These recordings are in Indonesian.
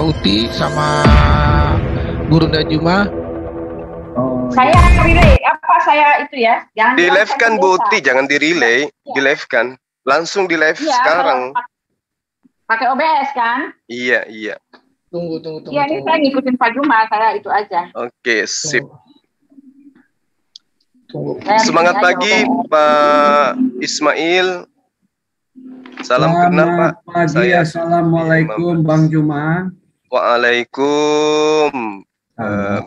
Uti sama Guru Najuma. Oh, Saya relay apa saya itu ya? Jangan Di bilang live saya kan Bu pendeta. Uti, jangan di relay, Iya. di live kan. Langsung di live Iya, sekarang. kalau pakai OBS kan? Iya, iya. Tunggu. Iya, ini saya ngikutin Pak Juma, saya itu aja. Oke, sip. Tunggu. Saya Semangat bikin aja pagi OBS. Pak Ismail. Salam kenal Pak. Selamat pagi, Saya Assalamualaikum Bang Juma. Waalaikum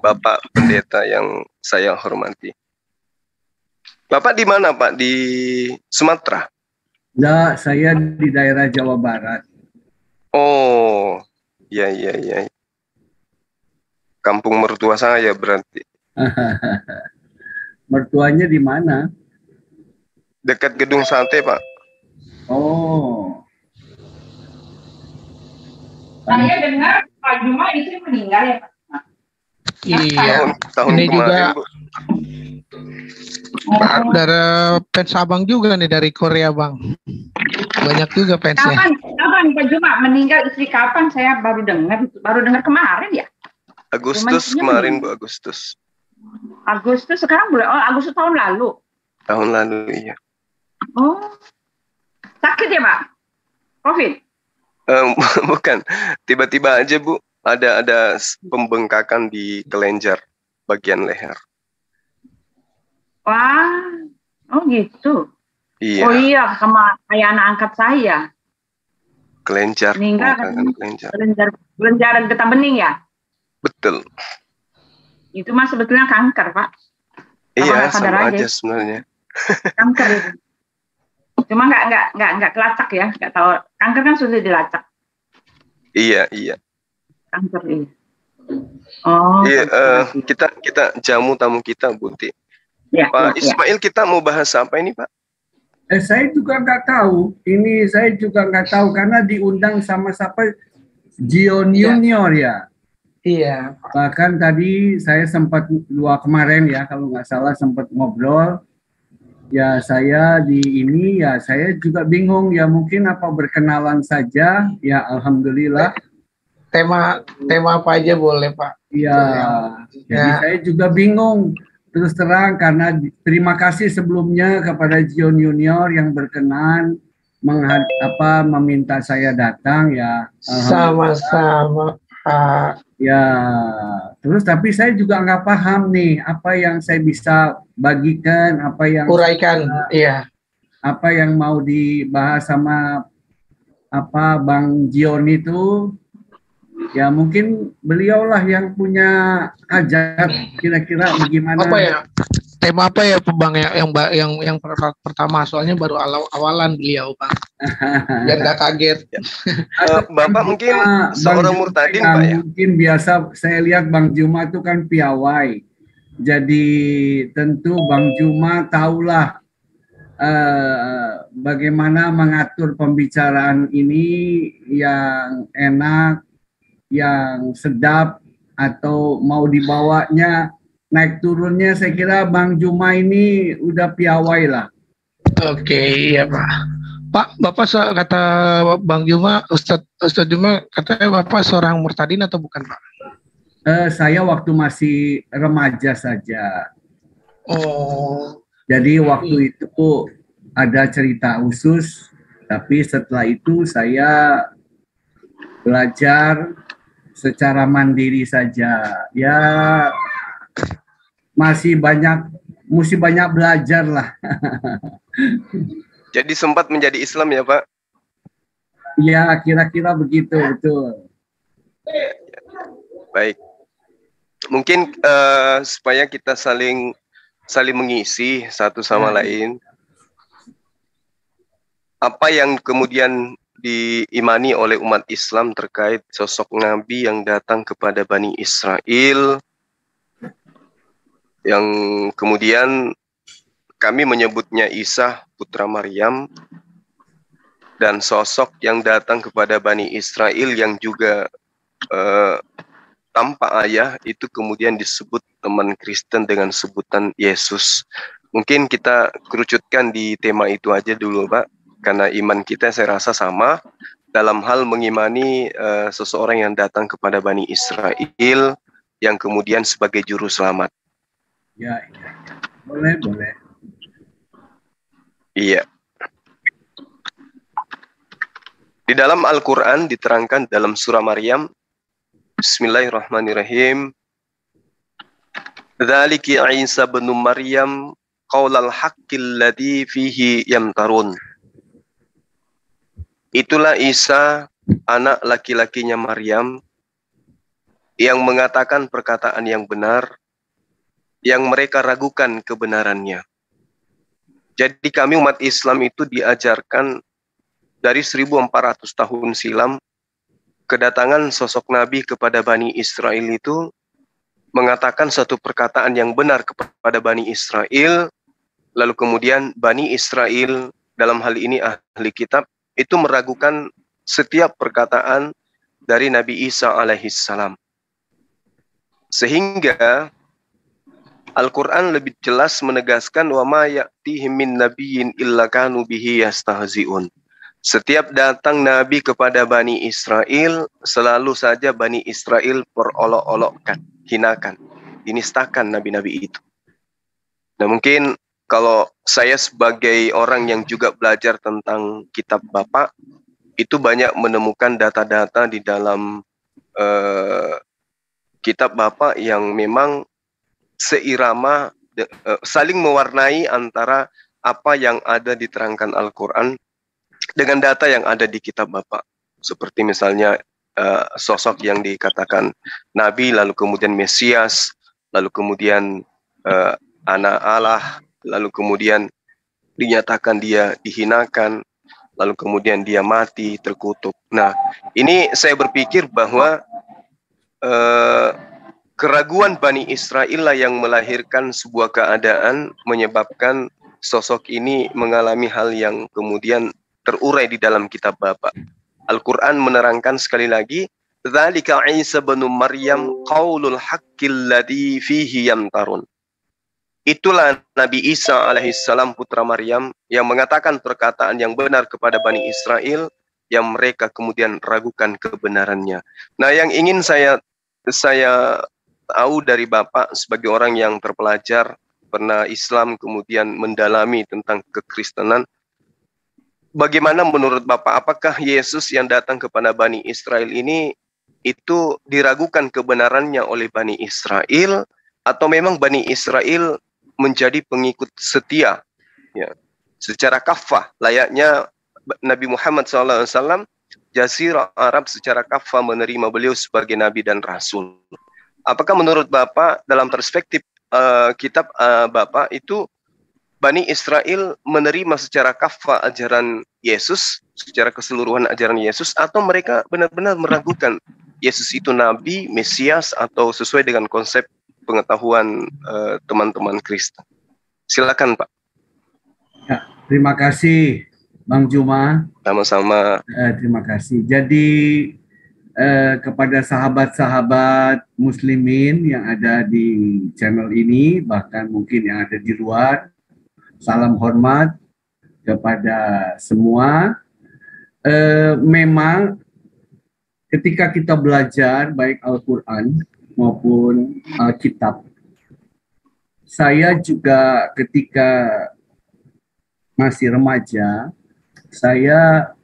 Bapak Pendeta yang saya hormati. Bapak di mana Pak? Di Sumatera? Enggak, saya di daerah Jawa Barat. Oh, iya. Kampung mertua saya berarti. Mertuanya di mana? Dekat Gedung Sate Pak. Oh, Saya dengar Pak Juma itu meninggal ya Pak? Iya. Tahun Ini kemarin juga Bu. dari fans abang juga nih dari Korea bang. Banyak juga fansnya. Kapan Pak Juma meninggal istri kapan? Saya baru dengar kemarin ya. Agustus kemarin Bu, Agustus. Agustus sekarang boleh. Oh, Agustus tahun lalu. Tahun lalu iya. Oh, sakit ya Pak? COVID? Bukan, tiba-tiba aja Bu, ada pembengkakan di kelenjar bagian leher. Wah, oh gitu. Iya. Oh iya, sama kayak anak angkat saya. Kelenjar. Meninggal kelenjar getah bening ya? Betul. Itu mah sebetulnya kanker Pak. Iya, sama aja aja sebenarnya. Kanker itu. Cuma nggak kelacak ya, nggak tahu. Kanker kan sudah dilacak. Iya. Kanker ini. Oh. Iya, kita jamu tamu kita, Bunti. Ya, Pak ya. Ismail, kita mau bahas apa ini, Pak? saya juga nggak tahu. Ini saya juga nggak tahu karena diundang sama siapa? Gion Junior ya. Iya. Bahkan tadi saya sempat kemarin ya, kalau nggak salah sempat ngobrol. Ya saya saya juga bingung ya, mungkin apa berkenalan saja ya, alhamdulillah. Tema apa aja boleh Pak. Ya, jadi saya juga bingung terus terang karena terima kasih sebelumnya kepada Gion Junior yang berkenan meminta saya datang ya. Sama-sama Pak. Ya, terus tapi saya juga nggak paham nih apa yang saya bisa bagikan, apa yang uraikan, iya. Apa yang mau dibahas sama Bang Gion itu, ya mungkin beliaulah yang punya hajat kira-kira bagaimana. Apa ya? Tema apa ya Bang yang pertama, soalnya baru awalan beliau Bang. Biar nggak kaget. Bapak mungkin seorang murtadin Pak ya? Mungkin biasa saya lihat Bang Juma itu kan piawai. Jadi tentu Bang Juma tahulah bagaimana mengatur pembicaraan ini yang enak, yang sedap, atau mau dibawanya naik turunnya. Saya kira Bang Juma ini udah piawai lah. Oke, iya Pak. Pak, Bapak kata Bang Juma, Ustadz Juma katanya Bapak seorang murtadin atau bukan Pak? Saya waktu masih remaja saja. Oh. Jadi waktu itu ada cerita khusus, tapi setelah itu saya belajar secara mandiri saja. Ya mesti banyak belajar lah. Jadi sempat menjadi Islam ya Pak? Ya kira-kira begitu, betul. Baik. Mungkin supaya kita saling mengisi satu sama lain. Apa yang kemudian diimani oleh umat Islam terkait sosok Nabi yang datang kepada Bani Israel, yang kemudian kami menyebutnya Isa putra Maryam, dan sosok yang datang kepada Bani Israel yang juga tanpa ayah itu kemudian disebut teman Kristen dengan sebutan Yesus. Mungkin kita kerucutkan di tema itu aja dulu Pak, karena iman kita saya rasa sama. dalam hal mengimani seseorang yang datang kepada Bani Israel yang kemudian sebagai juru selamat. Ya, boleh, boleh. Iya. Di dalam Al-Quran diterangkan dalam surah Maryam, Bismillahirrahmanirrahim. Dzalika Isa bin Maryam qaulal haqqil ladzi fihi yamtarun. Itulah Isa, anak laki-lakinya Maryam, yang mengatakan perkataan yang benar, yang mereka ragukan kebenarannya. Jadi kami umat Islam itu diajarkan dari 1400 tahun silam, kedatangan sosok Nabi kepada Bani Israel itu mengatakan satu perkataan yang benar kepada Bani Israel, lalu kemudian Bani Israel, dalam hal ini ahli kitab, itu meragukan setiap perkataan dari Nabi Isa alaihissalam. Sehingga Al-Quran lebih jelas menegaskan wa ma ya'tihim min nabiyyin illa kanu bihi yastahzi'un. Setiap datang Nabi kepada Bani Israel, selalu saja Bani Israel perolok-olokkan, hinakan, dinistakan Nabi-Nabi itu. Nah mungkin kalau saya sebagai orang yang juga belajar tentang kitab Bapak, itu banyak menemukan data-data di dalam kitab Bapak yang memang seirama, saling mewarnai antara apa yang ada diterangkan Al-Quran dengan data yang ada di kitab Bapak. Seperti misalnya sosok yang dikatakan Nabi, lalu kemudian Mesias, lalu kemudian anak Allah, lalu kemudian dinyatakan dia dihinakan, lalu kemudian dia mati, terkutuk. Nah, ini saya berpikir bahwa keraguan Bani Israel lah yang melahirkan sebuah keadaan menyebabkan sosok ini mengalami hal yang kemudian terurai di dalam kitab Bapak. Al-Quran menerangkan sekali lagi, Dzalika Isa bin Maryam qaulul haqqil ladzi fihi yamtarun. Itulah Nabi Isa alaihissalam putra Maryam yang mengatakan perkataan yang benar kepada Bani Israel yang mereka kemudian ragukan kebenarannya. Nah, yang ingin saya tahu dari Bapak sebagai orang yang terpelajar, pernah Islam kemudian mendalami tentang kekristenan, bagaimana menurut Bapak, apakah Yesus yang datang kepada Bani Israel ini itu diragukan kebenarannya oleh Bani Israel, atau memang Bani Israel menjadi pengikut setia, ya, secara kafah, layaknya Nabi Muhammad SAW, Jazirah Arab secara kafah menerima beliau sebagai Nabi dan Rasul. Apakah menurut Bapak dalam perspektif kitab Bapak itu Bani Israel menerima secara kafah ajaran Yesus, secara keseluruhan ajaran Yesus, atau mereka benar-benar meragukan Yesus itu Nabi, Mesias, atau sesuai dengan konsep pengetahuan teman-teman Kristen? Silakan Pak. Ya, terima kasih Bang Juma. Sama-sama. Terima kasih. Jadi kepada sahabat-sahabat muslimin yang ada di channel ini, bahkan mungkin yang ada di luar, salam hormat kepada semua. Memang ketika kita belajar baik Al-Quran maupun Alkitab, saya juga ketika masih remaja, saya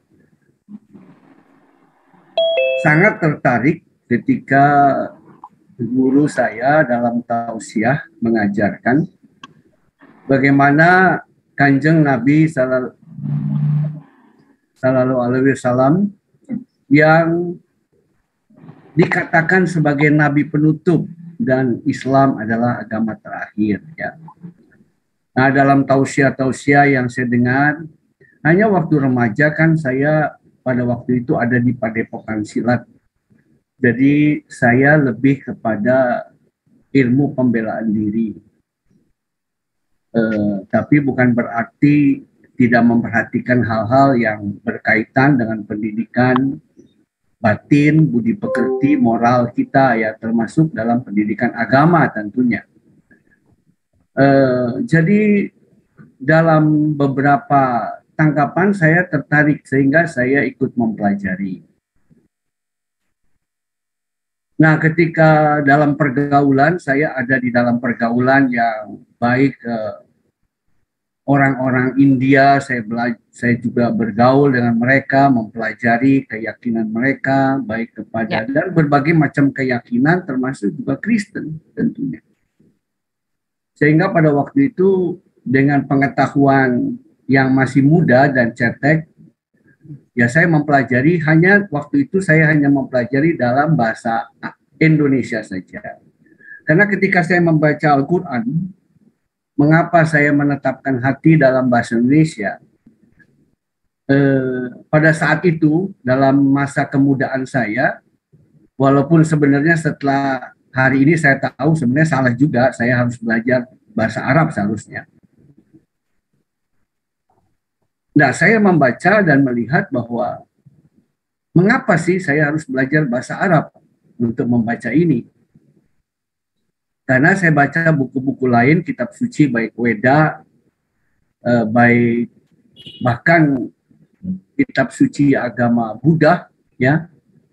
sangat tertarik ketika guru saya dalam tausiah mengajarkan bagaimana Kanjeng Nabi Sallallahu Alaihi Wasallam yang dikatakan sebagai Nabi penutup dan Islam adalah agama terakhir. Ya. Nah, dalam tausiah-tausiah yang saya dengar, hanya waktu remaja kan saya pada waktu itu ada di Padepokan Silat. Jadi saya lebih kepada ilmu pembelaan diri. Tapi bukan berarti tidak memperhatikan hal-hal yang berkaitan dengan pendidikan batin, budi pekerti, moral kita, ya, termasuk dalam pendidikan agama tentunya. Jadi dalam beberapa tangkapan saya tertarik sehingga saya ikut mempelajari. Nah, ketika dalam pergaulan, saya ada di dalam pergaulan yang baik orang-orang India, saya juga bergaul dengan mereka, mempelajari keyakinan mereka, baik kepada dan berbagai macam keyakinan, termasuk juga Kristen tentunya. Sehingga pada waktu itu dengan pengetahuan yang masih muda dan cetek, ya saya mempelajari waktu itu saya hanya mempelajari dalam bahasa Indonesia saja. Karena ketika saya membaca Al-Quran, mengapa saya menetapkan hati dalam bahasa Indonesia? Pada saat itu, dalam masa kemudaan saya, walaupun sebenarnya setelah hari ini saya tahu sebenarnya salah juga, saya harus belajar bahasa Arab seharusnya. Nah, saya membaca dan melihat bahwa mengapa sih saya harus belajar bahasa Arab untuk membaca ini? Karena saya baca buku-buku lain, kitab suci, baik Weda, baik bahkan kitab suci agama Buddha, ya,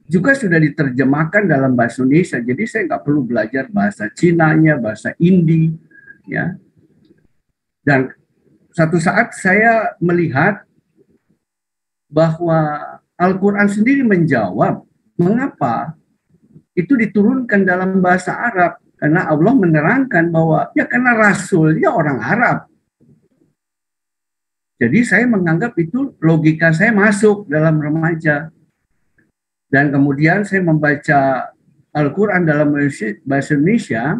juga sudah diterjemahkan dalam bahasa Indonesia. Jadi saya nggak perlu belajar bahasa Cinanya, bahasa Hindi, ya. Dan satu saat saya melihat bahwa Al-Quran sendiri menjawab mengapa itu diturunkan dalam bahasa Arab. Karena Allah menerangkan bahwa ya karena Rasulnya orang Arab. Jadi saya menganggap itu logika saya masuk dalam remaja. Dan kemudian saya membaca Al-Quran dalam bahasa Indonesia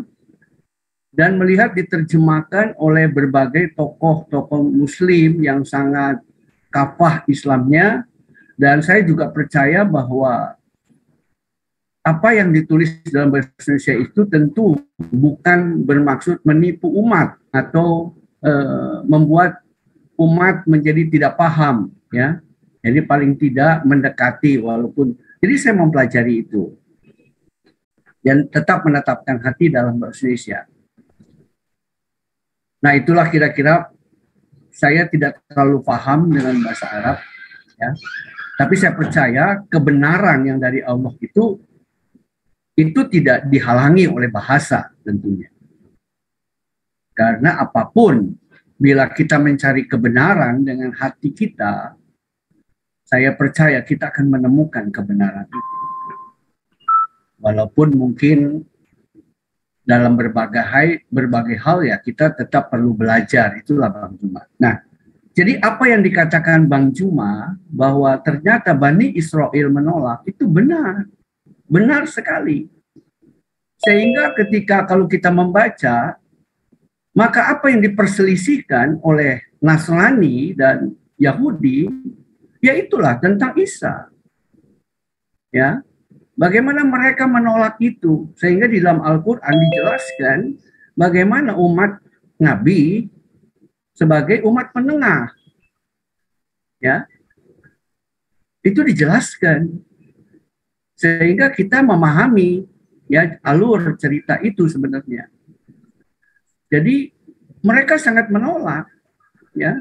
dan melihat diterjemahkan oleh berbagai tokoh-tokoh Muslim yang sangat kafah Islamnya. Dan saya juga percaya bahwa apa yang ditulis dalam bahasa Indonesia itu tentu bukan bermaksud menipu umat atau membuat umat menjadi tidak paham, ya. Jadi paling tidak mendekati walaupun. Jadi saya mempelajari itu dan tetap menetapkan hati dalam bahasa Indonesia. Nah, itulah kira-kira saya tidak terlalu paham dengan bahasa Arab, ya. Tapi saya percaya kebenaran yang dari Allah itu tidak dihalangi oleh bahasa tentunya. Karena apapun, bila kita mencari kebenaran dengan hati kita, saya percaya kita akan menemukan kebenaran itu. Walaupun mungkin dalam berbagai hal ya kita tetap perlu belajar, itulah Bang Juma. Nah, jadi apa yang dikatakan Bang Juma bahwa ternyata Bani Israel menolak, itu benar. Benar sekali. Sehingga ketika kalau kita membaca, maka apa yang diperselisihkan oleh Nasrani dan Yahudi, ya itulah tentang Isa. Ya, bagaimana mereka menolak itu, sehingga di dalam Al-Quran dijelaskan bagaimana umat Nabi sebagai umat penengah. Ya, itu dijelaskan. Sehingga kita memahami ya alur cerita itu sebenarnya. Jadi mereka sangat menolak, ya.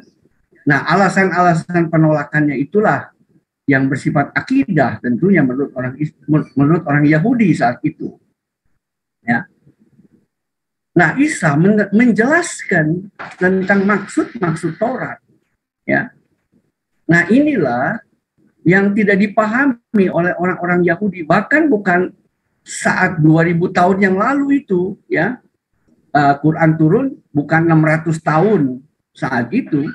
Nah, alasan-alasan penolakannya itulah yang bersifat akidah tentunya menurut orang Yahudi saat itu. Ya. Nah, Isa menjelaskan tentang maksud Taurat, ya. Nah, inilah yang tidak dipahami oleh orang-orang Yahudi, bahkan bukan saat 2000 tahun yang lalu itu, ya. Quran turun bukan 600 tahun saat itu,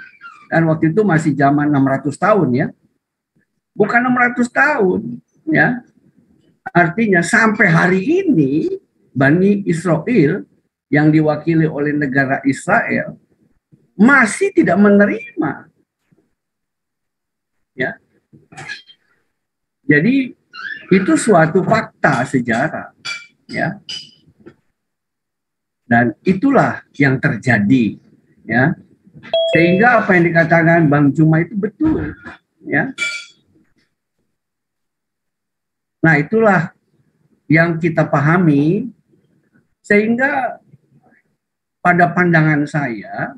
kan waktu itu masih zaman 600 tahun, ya. Bukan 600 tahun, ya. Artinya sampai hari ini Bani Israel yang diwakili oleh negara Israel masih tidak menerima, ya. Jadi itu suatu fakta sejarah, ya. Dan itulah yang terjadi, ya. Sehingga apa yang dikatakan Bang Juma itu betul, ya. Nah, itulah yang kita pahami, sehingga pada pandangan saya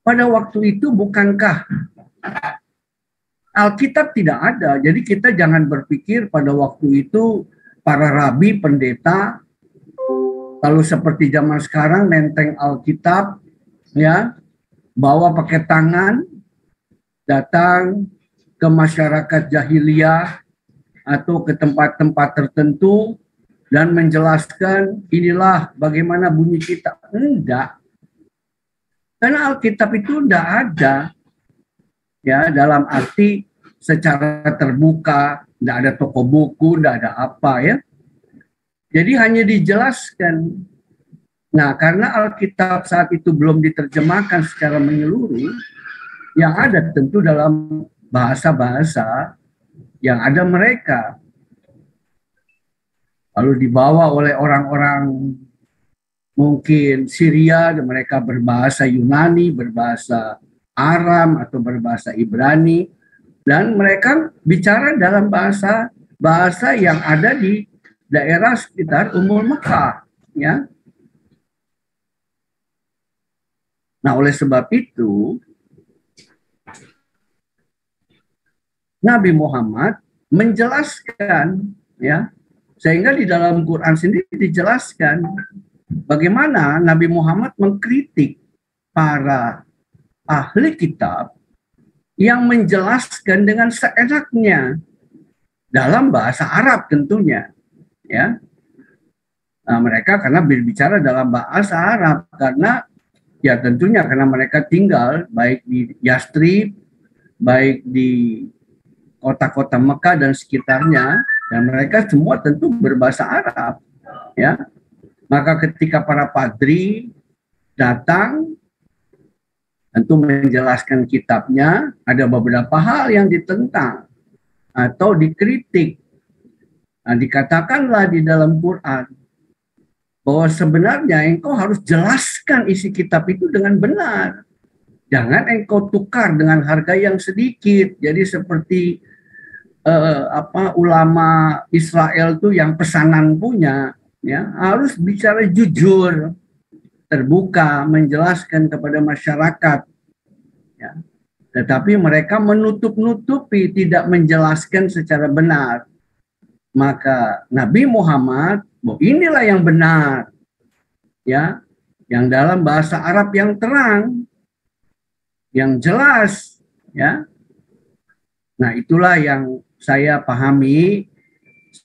pada waktu itu bukankah Alkitab tidak ada? Jadi kita jangan berpikir pada waktu itu para rabi, pendeta, lalu seperti zaman sekarang nenteng Alkitab, ya, bawa pakai tangan, datang ke masyarakat jahiliyah atau ke tempat-tempat tertentu dan menjelaskan inilah bagaimana bunyi kitab. Enggak. Karena Alkitab itu enggak ada. Ya, dalam arti secara terbuka, enggak ada toko buku, enggak ada apa ya. Jadi hanya dijelaskan. Nah, karena Alkitab saat itu belum diterjemahkan secara menyeluruh, yang ada tentu dalam bahasa-bahasa yang ada mereka. Lalu dibawa oleh orang-orang mungkin Syria, dan mereka berbahasa Yunani, berbahasa Aram atau berbahasa Ibrani, dan mereka bicara dalam bahasa yang ada di daerah sekitar Ummul Mekah, ya. Nah, oleh sebab itu Nabi Muhammad menjelaskan, ya, sehingga di dalam Quran sendiri dijelaskan bagaimana Nabi Muhammad mengkritik para ahli kitab yang menjelaskan dengan seenaknya dalam bahasa Arab tentunya, ya. Nah, mereka karena berbicara dalam bahasa Arab karena ya tentunya karena mereka tinggal baik di Yastrib, baik di kota-kota Mekah dan sekitarnya, dan mereka semua tentu berbahasa Arab, ya. Maka ketika para padri datang tentu menjelaskan kitabnya, ada beberapa hal yang ditentang atau dikritik. Nah, dikatakanlah di dalam Quran bahwa sebenarnya engkau harus jelaskan isi kitab itu dengan benar. Jangan engkau tukar dengan harga yang sedikit. Jadi seperti ulama Israel tuh yang pesanan punya, ya, harus bicara jujur, terbuka, menjelaskan kepada masyarakat, ya. Tetapi mereka menutup-nutupi, tidak menjelaskan secara benar. Maka Nabi Muhammad, inilah yang benar, ya, yang dalam bahasa Arab yang terang, yang jelas, ya. Nah, itulah yang saya pahami,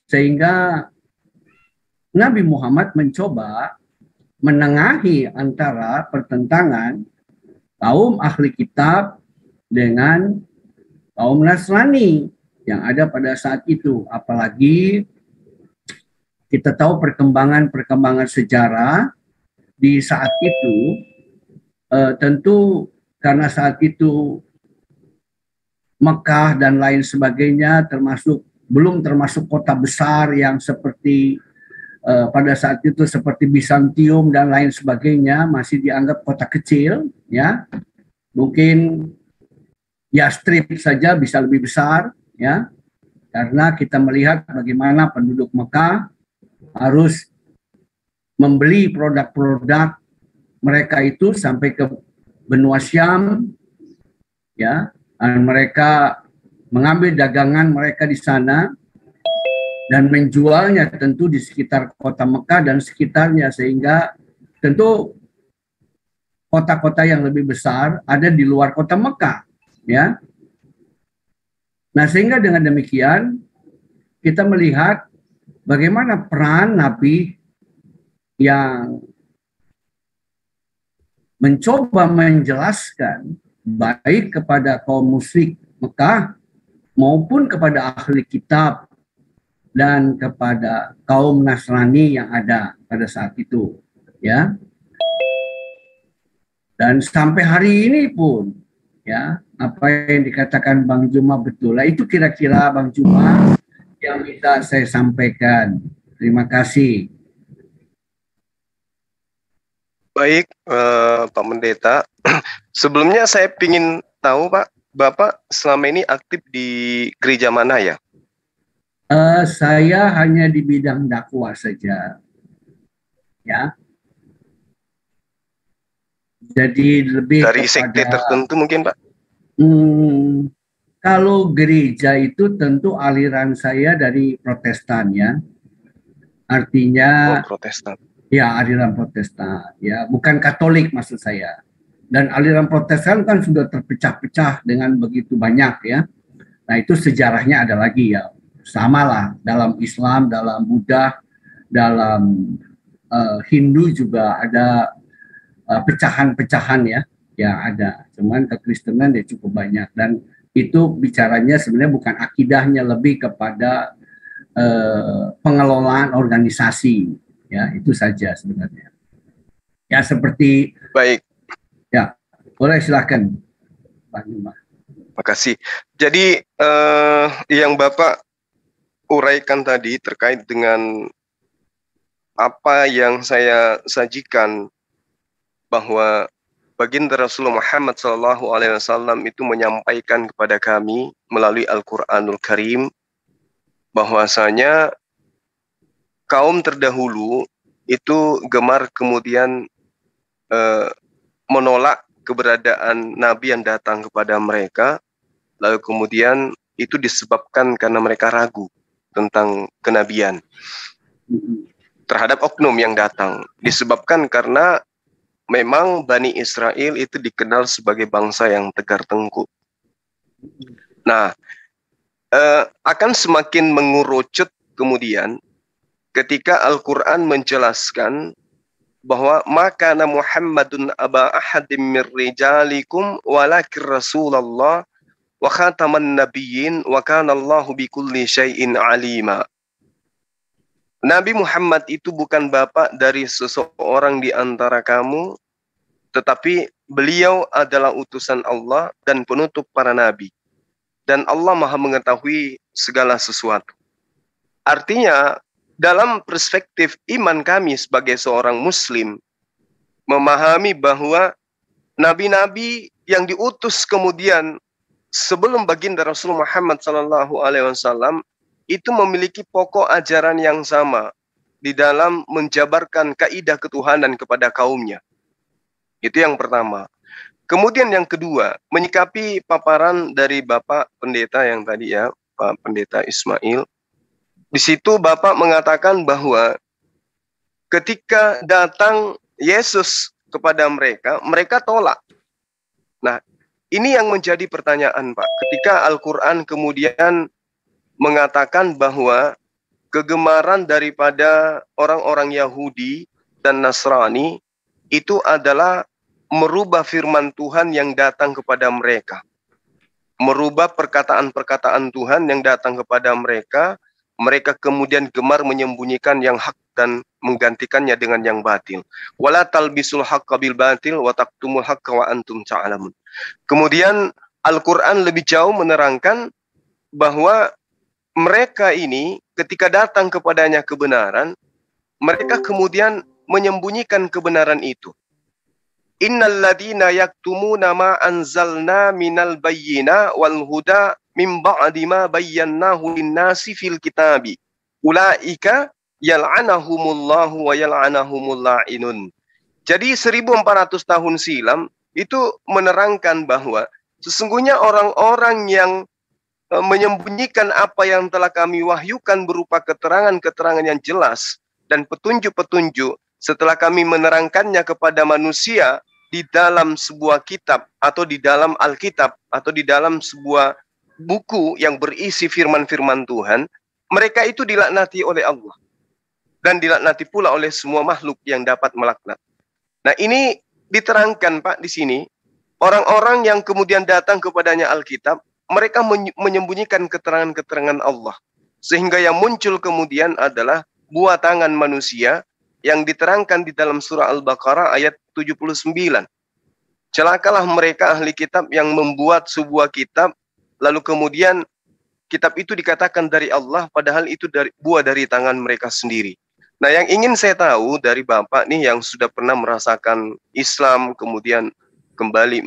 sehingga Nabi Muhammad mencoba menengahi antara pertentangan kaum ahli kitab dengan kaum Nasrani yang ada pada saat itu. Apalagi kita tahu perkembangan sejarah di saat itu, tentu karena saat itu Mekah dan lain sebagainya belum termasuk kota besar yang seperti pada saat itu seperti Bizantium dan lain sebagainya, masih dianggap kota kecil, ya. Mungkin Yastrib saja bisa lebih besar, ya. Karena kita melihat bagaimana penduduk Mekah harus membeli produk-produk mereka itu sampai ke benua Syam, ya. Dan mereka mengambil dagangan mereka di sana dan menjualnya tentu di sekitar kota Mekah dan sekitarnya, sehingga tentu kota-kota yang lebih besar ada di luar kota Mekah, ya. Nah, sehingga dengan demikian kita melihat bagaimana peran Nabi yang mencoba menjelaskan baik kepada kaum musyrik Mekah maupun kepada ahli kitab dan kepada kaum Nasrani yang ada pada saat itu, ya. Dan sampai hari ini pun, ya, apa yang dikatakan Bang Juma betul. Lah, itu kira-kira Bang Juma yang bisa saya sampaikan. Terima kasih. Baik, Pak Pendeta. Sebelumnya saya ingin tahu, Pak, Bapak selama ini aktif di gereja mana ya? Saya hanya di bidang dakwah saja, ya. Jadi lebih dari sekte tertentu mungkin, Pak? Kalau gereja itu tentu aliran saya dari Protestan ya. Artinya Protestan. ya aliran Protestan ya, bukan Katolik maksud saya. Dan aliran Protestan kan sudah terpecah-pecah dengan begitu banyak ya. Nah itu sejarahnya ada lagi ya. Sama lah dalam Islam, dalam Buddha, dalam Hindu juga ada pecahan-pecahan ya, yang ada. Cuman kekristenan ya cukup banyak, dan itu bicaranya sebenarnya bukan akidahnya, lebih kepada pengelolaan organisasi ya, itu saja sebenarnya. Ya seperti baik. Ya, boleh silakan Pak Numa. Makasih. Jadi yang Bapak uraikan tadi terkait dengan apa yang saya sajikan, bahwa baginda Rasulullah Muhammad SAW itu menyampaikan kepada kami melalui Al-Quranul Karim bahwasanya kaum terdahulu itu gemar kemudian menolak keberadaan Nabi yang datang kepada mereka, lalu kemudian itu disebabkan karena mereka ragu tentang kenabian terhadap oknum yang datang, disebabkan karena memang Bani Israel itu dikenal sebagai bangsa yang tegar tengkuk. Nah, akan semakin mengerucut kemudian ketika Al-Quran menjelaskan bahwa makana Muhammadun aba ahadim mir rijalikum walakin Rasulullah wa khataman nabiyyin wa kana Allahu bikulli syai'in alima. Nabi Muhammad itu bukan bapak dari seseorang di antara kamu, tetapi beliau adalah utusan Allah dan penutup para nabi. Dan Allah Maha mengetahui segala sesuatu. Artinya, dalam perspektif iman kami sebagai seorang muslim, memahami bahwa nabi-nabi yang diutus kemudian sebelum baginda Rasulullah Muhammad SAW itu memiliki pokok ajaran yang sama di dalam menjabarkan kaidah ketuhanan kepada kaumnya. Itu yang pertama. Kemudian yang kedua, menyikapi paparan dari Bapak Pendeta yang tadi ya, Pak Pendeta Ismail. Di situ Bapak mengatakan bahwa ketika datang Yesus kepada mereka, mereka tolak. Nah, ini yang menjadi pertanyaan, Pak. Ketika Al-Quran kemudian mengatakan bahwa kegemaran daripada orang-orang Yahudi dan Nasrani itu adalah merubah firman Tuhan yang datang kepada mereka. Merubah perkataan-perkataan Tuhan yang datang kepada mereka. Mereka kemudian gemar menyembunyikan yang hak dan menggantikannya dengan yang batil. Wala talbisul haqqa bil batil wa taqtumul haqqa wa antum ta'lamun. Kemudian Al-Quran lebih jauh menerangkan bahwa mereka ini ketika datang kepadanya kebenaran, mereka kemudian menyembunyikan kebenaran itu. Innal ladina yaktumuna ma anzalna minal bayyina wal huda min ba'di ma bayyanahu lin-nasi fil kitabi. Ulaika yal'anahumullahu wa yal'anahumul la'inun. Jadi 1400 tahun silam itu menerangkan bahwa sesungguhnya orang-orang yang menyembunyikan apa yang telah kami wahyukan berupa keterangan-keterangan yang jelas dan petunjuk-petunjuk setelah kami menerangkannya kepada manusia di dalam sebuah kitab atau di dalam Alkitab atau di dalam sebuah buku yang berisi firman-firman Tuhan, mereka itu dilaknati oleh Allah dan dilaknati pula oleh semua makhluk yang dapat melaknat. Nah, ini diterangkan Pak di sini, orang-orang yang kemudian datang kepadanya Alkitab, mereka menyembunyikan keterangan-keterangan Allah. Sehingga yang muncul kemudian adalah buah tangan manusia yang diterangkan di dalam surah Al-Baqarah ayat 79. Celakalah mereka ahli kitab yang membuat sebuah kitab, lalu kemudian kitab itu dikatakan dari Allah, padahal itu buah dari tangan mereka sendiri. Nah, yang ingin saya tahu dari Bapak nih yang sudah pernah merasakan Islam, kemudian kembali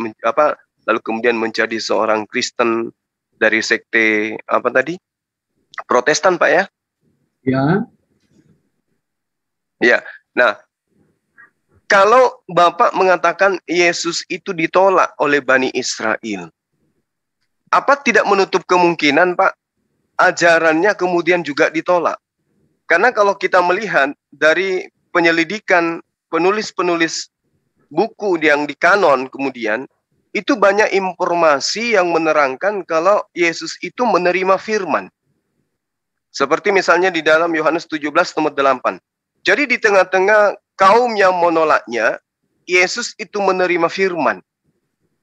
lalu kemudian menjadi seorang Kristen dari sekte apa tadi? Protestan, Pak ya? Ya. Ya. Nah, Kalau Bapak mengatakan Yesus itu ditolak oleh Bani Israel, apa tidak menutup kemungkinan, Pak, ajarannya kemudian juga ditolak? Karena kalau kita melihat dari penyelidikan penulis-penulis buku yang di kanon kemudian, itu banyak informasi yang menerangkan kalau Yesus itu menerima firman. Seperti misalnya di dalam Yohanes 17 nomor 8. Jadi di tengah-tengah kaum yang menolaknya, Yesus itu menerima firman.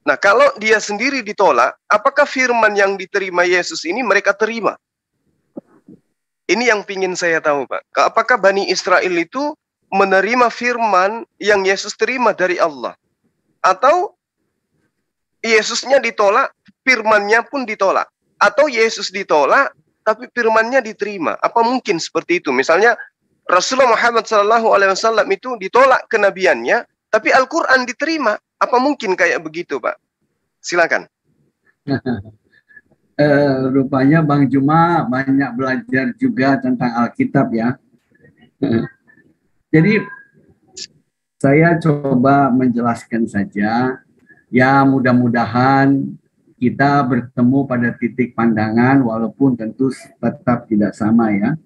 Nah, kalau dia sendiri ditolak, apakah firman yang diterima Yesus ini mereka terima? Ini yang ingin saya tahu, Pak. Apakah Bani Israel itu menerima firman yang Yesus terima dari Allah? Atau Yesusnya ditolak, firmannya pun ditolak? Atau Yesus ditolak, tapi firmannya diterima? Apa mungkin seperti itu? Misalnya, Rasulullah Muhammad SAW itu ditolak kenabiannya, tapi Al-Quran diterima. Apa mungkin kayak begitu, Pak? Silakan. Rupanya Bang Juma banyak belajar juga tentang Alkitab ya. Jadi saya coba menjelaskan saja. Ya mudah-mudahan kita bertemu pada titik pandangan walaupun tentu tetap tidak sama ya.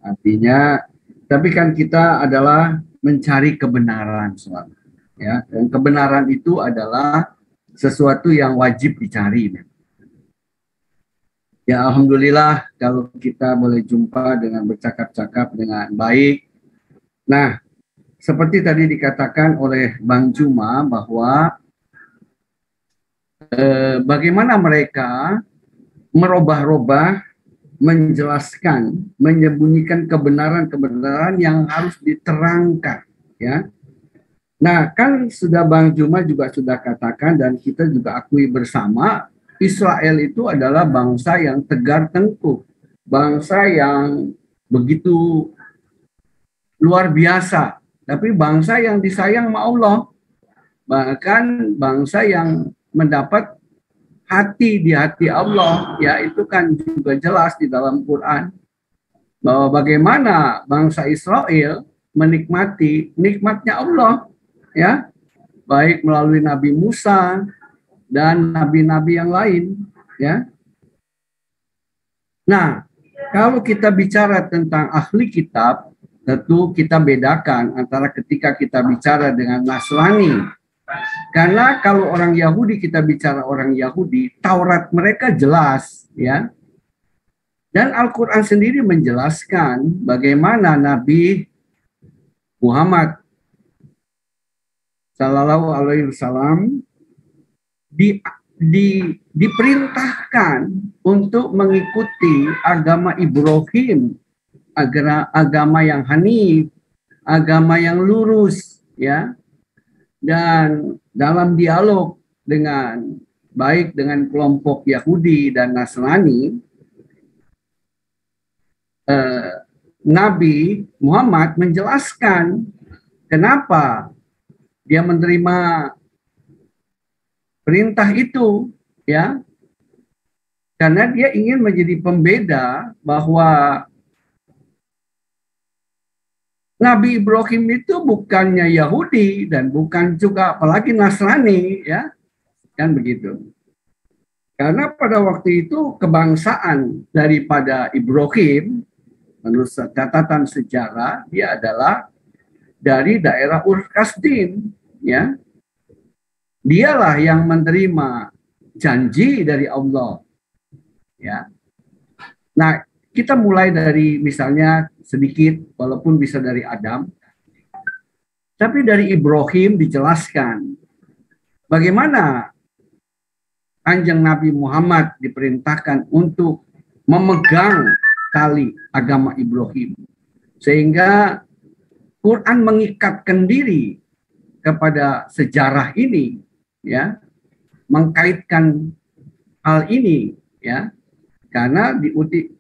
Artinya tapi kan kita adalah mencari kebenaran selalu. Ya, dan kebenaran itu adalah sesuatu yang wajib dicari. Ya, alhamdulillah kalau kita boleh jumpa dengan bercakap-cakap dengan baik. Nah, seperti tadi dikatakan oleh Bang Juma bahwa bagaimana mereka merubah-rubah, menjelaskan, menyembunyikan kebenaran-kebenaran yang harus diterangkan, ya. Nah, kan sudah Bang Juma juga sudah katakan dan kita juga akui bersama, Israel itu adalah bangsa yang tegar tengkuk, bangsa yang begitu luar biasa, tapi bangsa yang disayang sama Allah, bahkan bangsa yang mendapat hati di hati Allah, ya itu kan juga jelas di dalam Quran bahwa bagaimana bangsa Israel menikmati nikmatnya Allah, ya baik melalui Nabi Musa dan nabi-nabi yang lain, ya. Nah, kalau kita bicara tentang ahli kitab, tentu kita bedakan antara ketika kita bicara dengan Nasrani. Karena kalau orang Yahudi, kita bicara orang Yahudi, Taurat mereka jelas, ya. Dan Al-Quran sendiri menjelaskan bagaimana Nabi Muhammad Sallallahu Alaihi Wasallam diperintahkan untuk mengikuti agama Ibrahim, agama yang hanif, agama yang lurus, ya. Dan dalam dialog dengan baik dengan kelompok Yahudi dan Nasrani, Nabi Muhammad menjelaskan kenapa dia menerima perintah itu, ya, karena dia ingin menjadi pembeda bahwa Nabi Ibrahim itu bukannya Yahudi dan bukan juga apalagi Nasrani, ya, kan begitu. Karena pada waktu itu kebangsaan daripada Ibrahim, menurut catatan sejarah, dia adalah dari daerah Ur-Kasdim, ya. Dialah yang menerima janji dari Allah, ya. Nah, kita mulai dari misalnya sedikit, walaupun bisa dari Adam, tapi dari Ibrahim dijelaskan bagaimana Kanjeng Nabi Muhammad diperintahkan untuk memegang tali agama Ibrahim, sehingga Quran mengikatkan diri kepada sejarah ini, ya, mengkaitkan hal ini, ya. Karena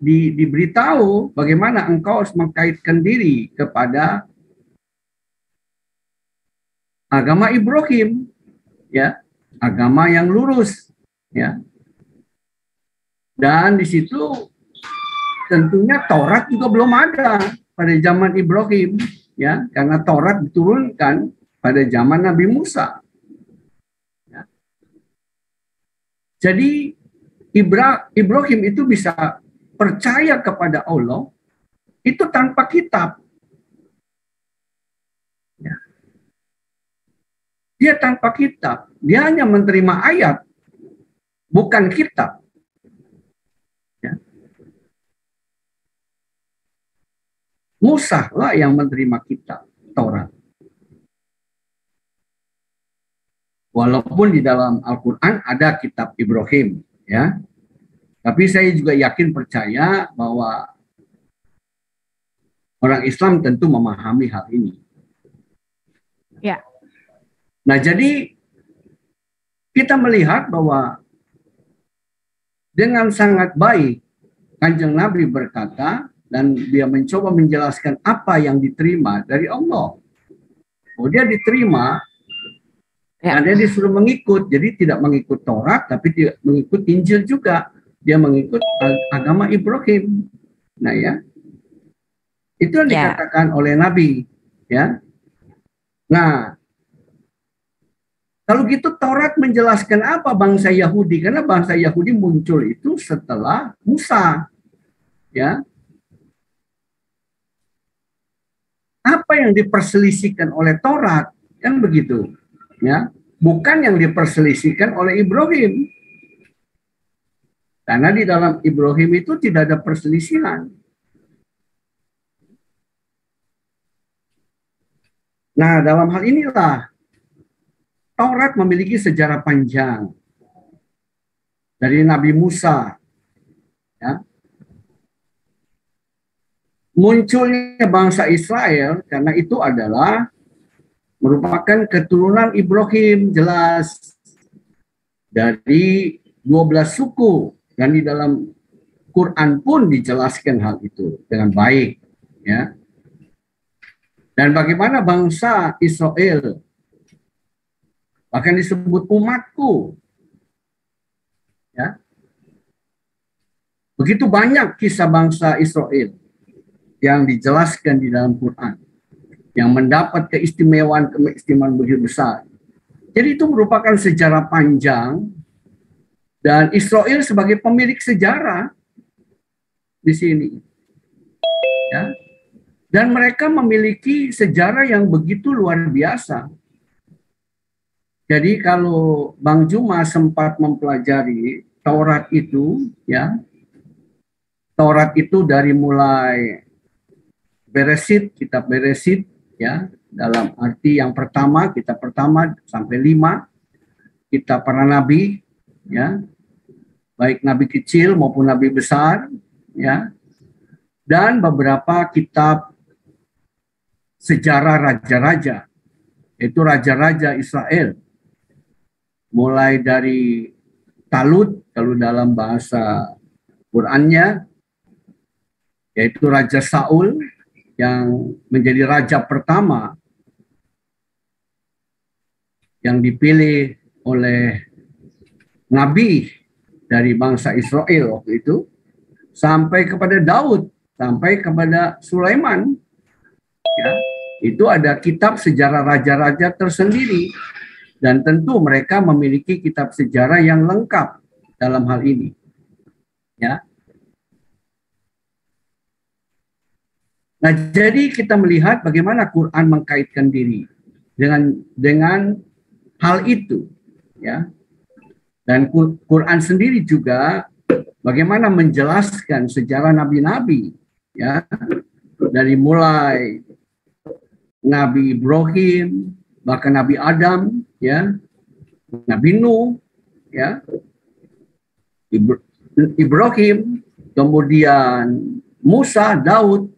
diberitahu bagaimana engkau harus mengkaitkan diri kepada agama Ibrahim, ya, agama yang lurus, ya. Dan di situ tentunya Taurat juga belum ada pada zaman Ibrahim, ya, karena Taurat diturunkan pada zaman Nabi Musa. Ya. Jadi Ibrahim itu bisa percaya kepada Allah itu tanpa kitab. Ya. Dia tanpa kitab, dia hanya menerima ayat, bukan kitab. Ya. Musa lah yang menerima kitab Taurat. Walaupun di dalam Al-Quran ada kitab Ibrahim, ya, tapi saya juga yakin percaya bahwa orang Islam tentu memahami hal ini. Ya. Nah, jadi kita melihat bahwa dengan sangat baik Kanjeng Nabi berkata, dan dia mencoba menjelaskan apa yang diterima dari Allah. Oh, dia diterima, dan dia disuruh mengikut. Jadi tidak mengikut Taurat, tapi tidak mengikut Injil juga. Dia mengikut agama Ibrahim. Nah, ya, itu yang dikatakan oleh Nabi. Ya. Nah, kalau gitu Taurat menjelaskan apa bangsa Yahudi? Karena bangsa Yahudi muncul itu setelah Musa. Ya. Apa yang diperselisihkan oleh Taurat? Kan begitu. Ya. Bukan yang diperselisihkan oleh Ibrahim. Karena di dalam Ibrahim itu tidak ada perselisihan. Nah, dalam hal inilah Taurat memiliki sejarah panjang dari Nabi Musa. Ya. Munculnya bangsa Israel karena itu adalah merupakan keturunan Ibrahim, jelas, dari 12 suku, dan di dalam Quran pun dijelaskan hal itu dengan baik, ya. Dan bagaimana bangsa Israel bahkan disebut umatku, ya. Begitu banyak kisah bangsa Israel yang dijelaskan di dalam Quran, yang mendapat keistimewaan begitu besar. Jadi itu merupakan sejarah panjang, dan Israel sebagai pemilik sejarah di sini. Ya. Dan mereka memiliki sejarah yang begitu luar biasa. Jadi kalau Bang Juma sempat mempelajari Taurat itu, ya, Taurat itu dari mulai Beresit, kitab Beresit, ya, dalam arti yang pertama, kitab pertama sampai 5, kitab para nabi, ya, baik nabi kecil maupun nabi besar, ya, dan beberapa kitab sejarah raja-raja, yaitu raja-raja Israel, mulai dari Talut, kalau dalam bahasa Qurannya, yaitu Raja Saul, yang menjadi raja pertama yang dipilih oleh Nabi dari bangsa Israel waktu itu, sampai kepada Daud, sampai kepada Sulaiman. Ya, itu ada kitab sejarah raja-raja tersendiri, dan tentu mereka memiliki kitab sejarah yang lengkap dalam hal ini. Ya. Nah, jadi kita melihat bagaimana Quran mengkaitkan diri dengan hal itu, ya. Dan Quran sendiri juga bagaimana menjelaskan sejarah nabi-nabi, ya, dari mulai Nabi Ibrahim, bahkan Nabi Adam, ya, Nabi Nuh, ya, Ibrahim, kemudian Musa, Daud,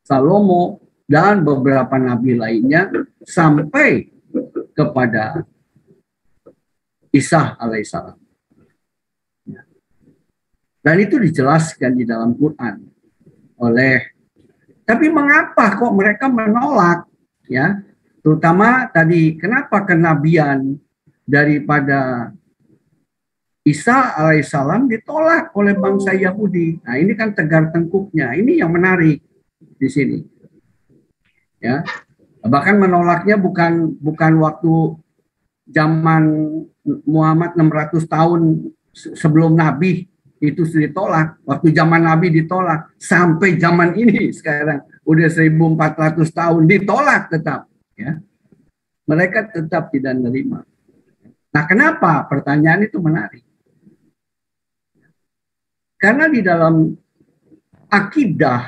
Salomo, dan beberapa nabi lainnya, sampai kepada Isa alaihissalam. Dan itu dijelaskan di dalam Quran oleh, tapi mengapa kok mereka menolak, ya, terutama tadi kenapa kenabian daripada Isa alaihissalam ditolak oleh bangsa Yahudi. Nah, ini kan tegar tengkuknya, ini yang menarik di sini, ya. Bahkan menolaknya bukan waktu zaman Muhammad 600 tahun sebelum Nabi itu sudah ditolak. Waktu zaman Nabi ditolak. Sampai zaman ini sekarang udah 1400 tahun ditolak tetap. Ya. Mereka tetap tidak menerima. Nah, kenapa? Pertanyaan itu menarik. Karena di dalam akidah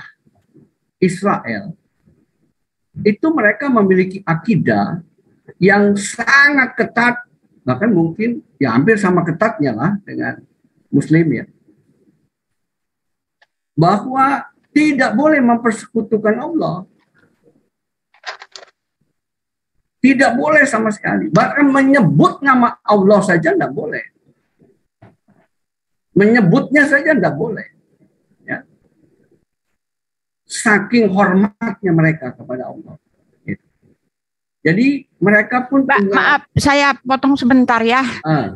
Israel itu mereka memiliki akidah yang sangat ketat, bahkan mungkin ya hampir sama ketatnya lah dengan Muslim ya, bahwa tidak boleh mempersekutukan Allah, tidak boleh sama sekali, bahkan menyebut nama Allah saja tidak boleh, menyebutnya saja tidak boleh, ya. Saking hormatnya mereka kepada Allah. Jadi mereka pun Maaf, saya potong sebentar ya,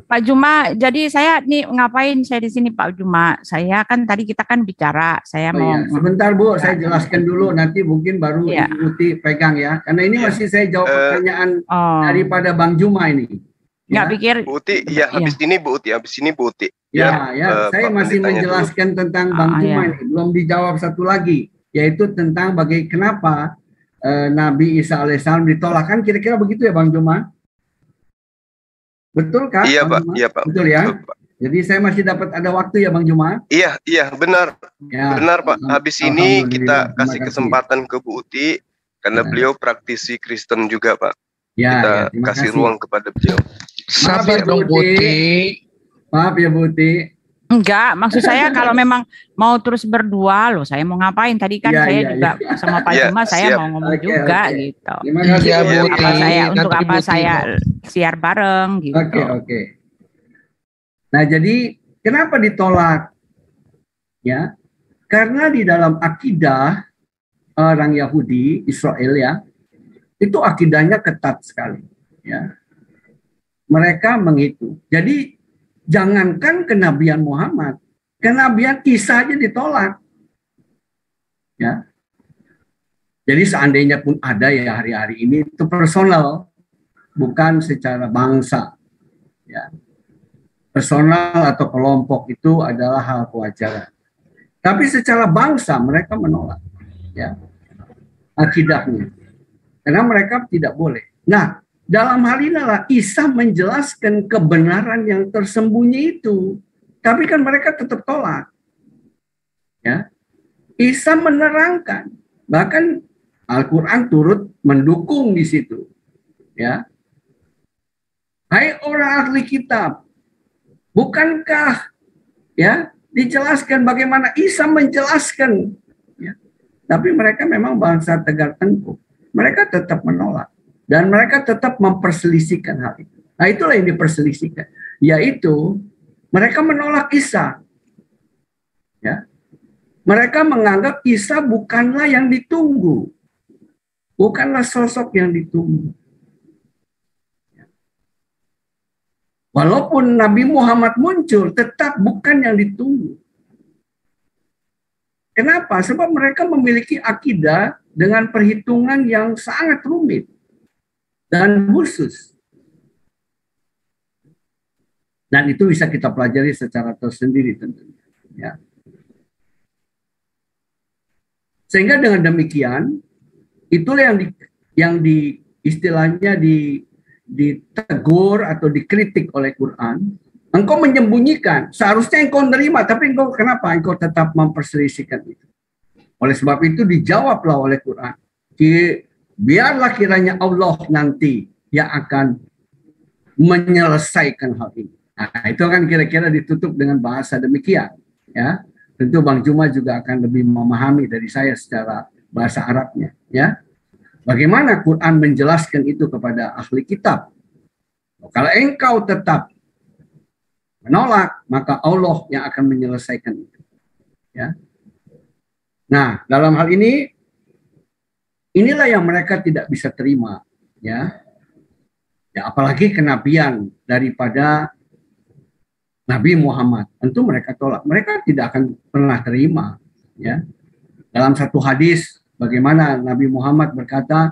Pak Juma. Jadi saya nih ngapain saya di sini, Pak Juma? Saya kan tadi kita kan bicara, saya mau. Ya. Sebentar Bu, saya jelaskan dulu. Nanti mungkin baru Ibu pegang ya. Karena ini masih saya jawab pertanyaan daripada Bang Juma ini. Nggak pikir. Bu Uti, ya habis ini Bu Uti, habis ini Bu Uti. Ya, saya masih menjelaskan tentang Bang Juma ini. Belum dijawab satu lagi, yaitu tentang kenapa Nabi Isa alaihissalam ditolak, kan kira-kira begitu ya Bang Juma? Betul kan? Iya Pak, iya Pak. Betul ya? Betul, Pak. Jadi saya masih dapat ada waktu ya Bang Juma? Iya, benar. Ya, benar Pak. Habis ini kita kasih kesempatan ke Bu Uti, karena beliau praktisi Kristen juga Pak. Ya, kita kasih ruang kepada beliau. Sabar dong Bu Uti. Maaf ya Bu Uti. Enggak, maksud saya kalau memang mau terus berdua loh, saya mau ngapain? Tadi kan saya juga sama Pak Juma, saya mau ngomong juga gitu. Terima kasih ya, Bu. Untuk apa saya siar bareng gitu. Oke. Nah, jadi kenapa ditolak? Ya, karena di dalam akidah orang Yahudi, Israel ya, itu akidahnya ketat sekali. Ya, mereka menghitung. Jadi jangankan kenabian Muhammad, kenabian Isa aja ditolak. Ya. Jadi seandainya pun ada ya hari-hari ini itu personal, bukan secara bangsa. Ya. Personal atau kelompok itu adalah hal kewajaran. Tapi secara bangsa mereka menolak. Ya. Akidahnya. Karena mereka tidak boleh. Nah, dalam hal inilah Isa menjelaskan kebenaran yang tersembunyi itu. Tapi kan mereka tetap tolak. Ya. Isa menerangkan. Bahkan Al-Quran turut mendukung di situ. Ya. Hai orang ahli kitab. Bukankah ya dijelaskan bagaimana Isa menjelaskan. Ya. Tapi mereka memang bangsa tegar tengkuk. Mereka tetap menolak. Dan mereka tetap memperselisihkan hal itu. Nah, itulah yang diperselisihkan. Yaitu, mereka menolak Isa. Ya. Mereka menganggap Isa bukanlah yang ditunggu. Bukanlah sosok yang ditunggu. Walaupun Nabi Muhammad muncul, tetap bukan yang ditunggu. Kenapa? Sebab mereka memiliki akidah dengan perhitungan yang sangat rumit dan khusus. Dan itu bisa kita pelajari secara tersendiri tentunya. Ya. Sehingga dengan demikian, itulah yang istilahnya ditegur atau dikritik oleh Quran. Engkau menyembunyikan, seharusnya engkau menerima, tapi engkau kenapa engkau tetap memperselisihkan itu? Oleh sebab itu dijawablah oleh Quran. Biarlah kiranya Allah nanti yang akan menyelesaikan hal ini. Nah, itu kan kira-kira ditutup dengan bahasa demikian. Ya, tentu Bang Juma juga akan lebih memahami dari saya secara bahasa Arabnya. Ya, bagaimana Quran menjelaskan itu kepada ahli kitab? Kalau engkau tetap menolak, maka Allah yang akan menyelesaikan itu. Ya. Nah, dalam hal ini inilah yang mereka tidak bisa terima, ya. Ya, apalagi kenabian daripada Nabi Muhammad. Tentu mereka tolak. Mereka tidak akan pernah terima, ya. Dalam satu hadis bagaimana Nabi Muhammad berkata,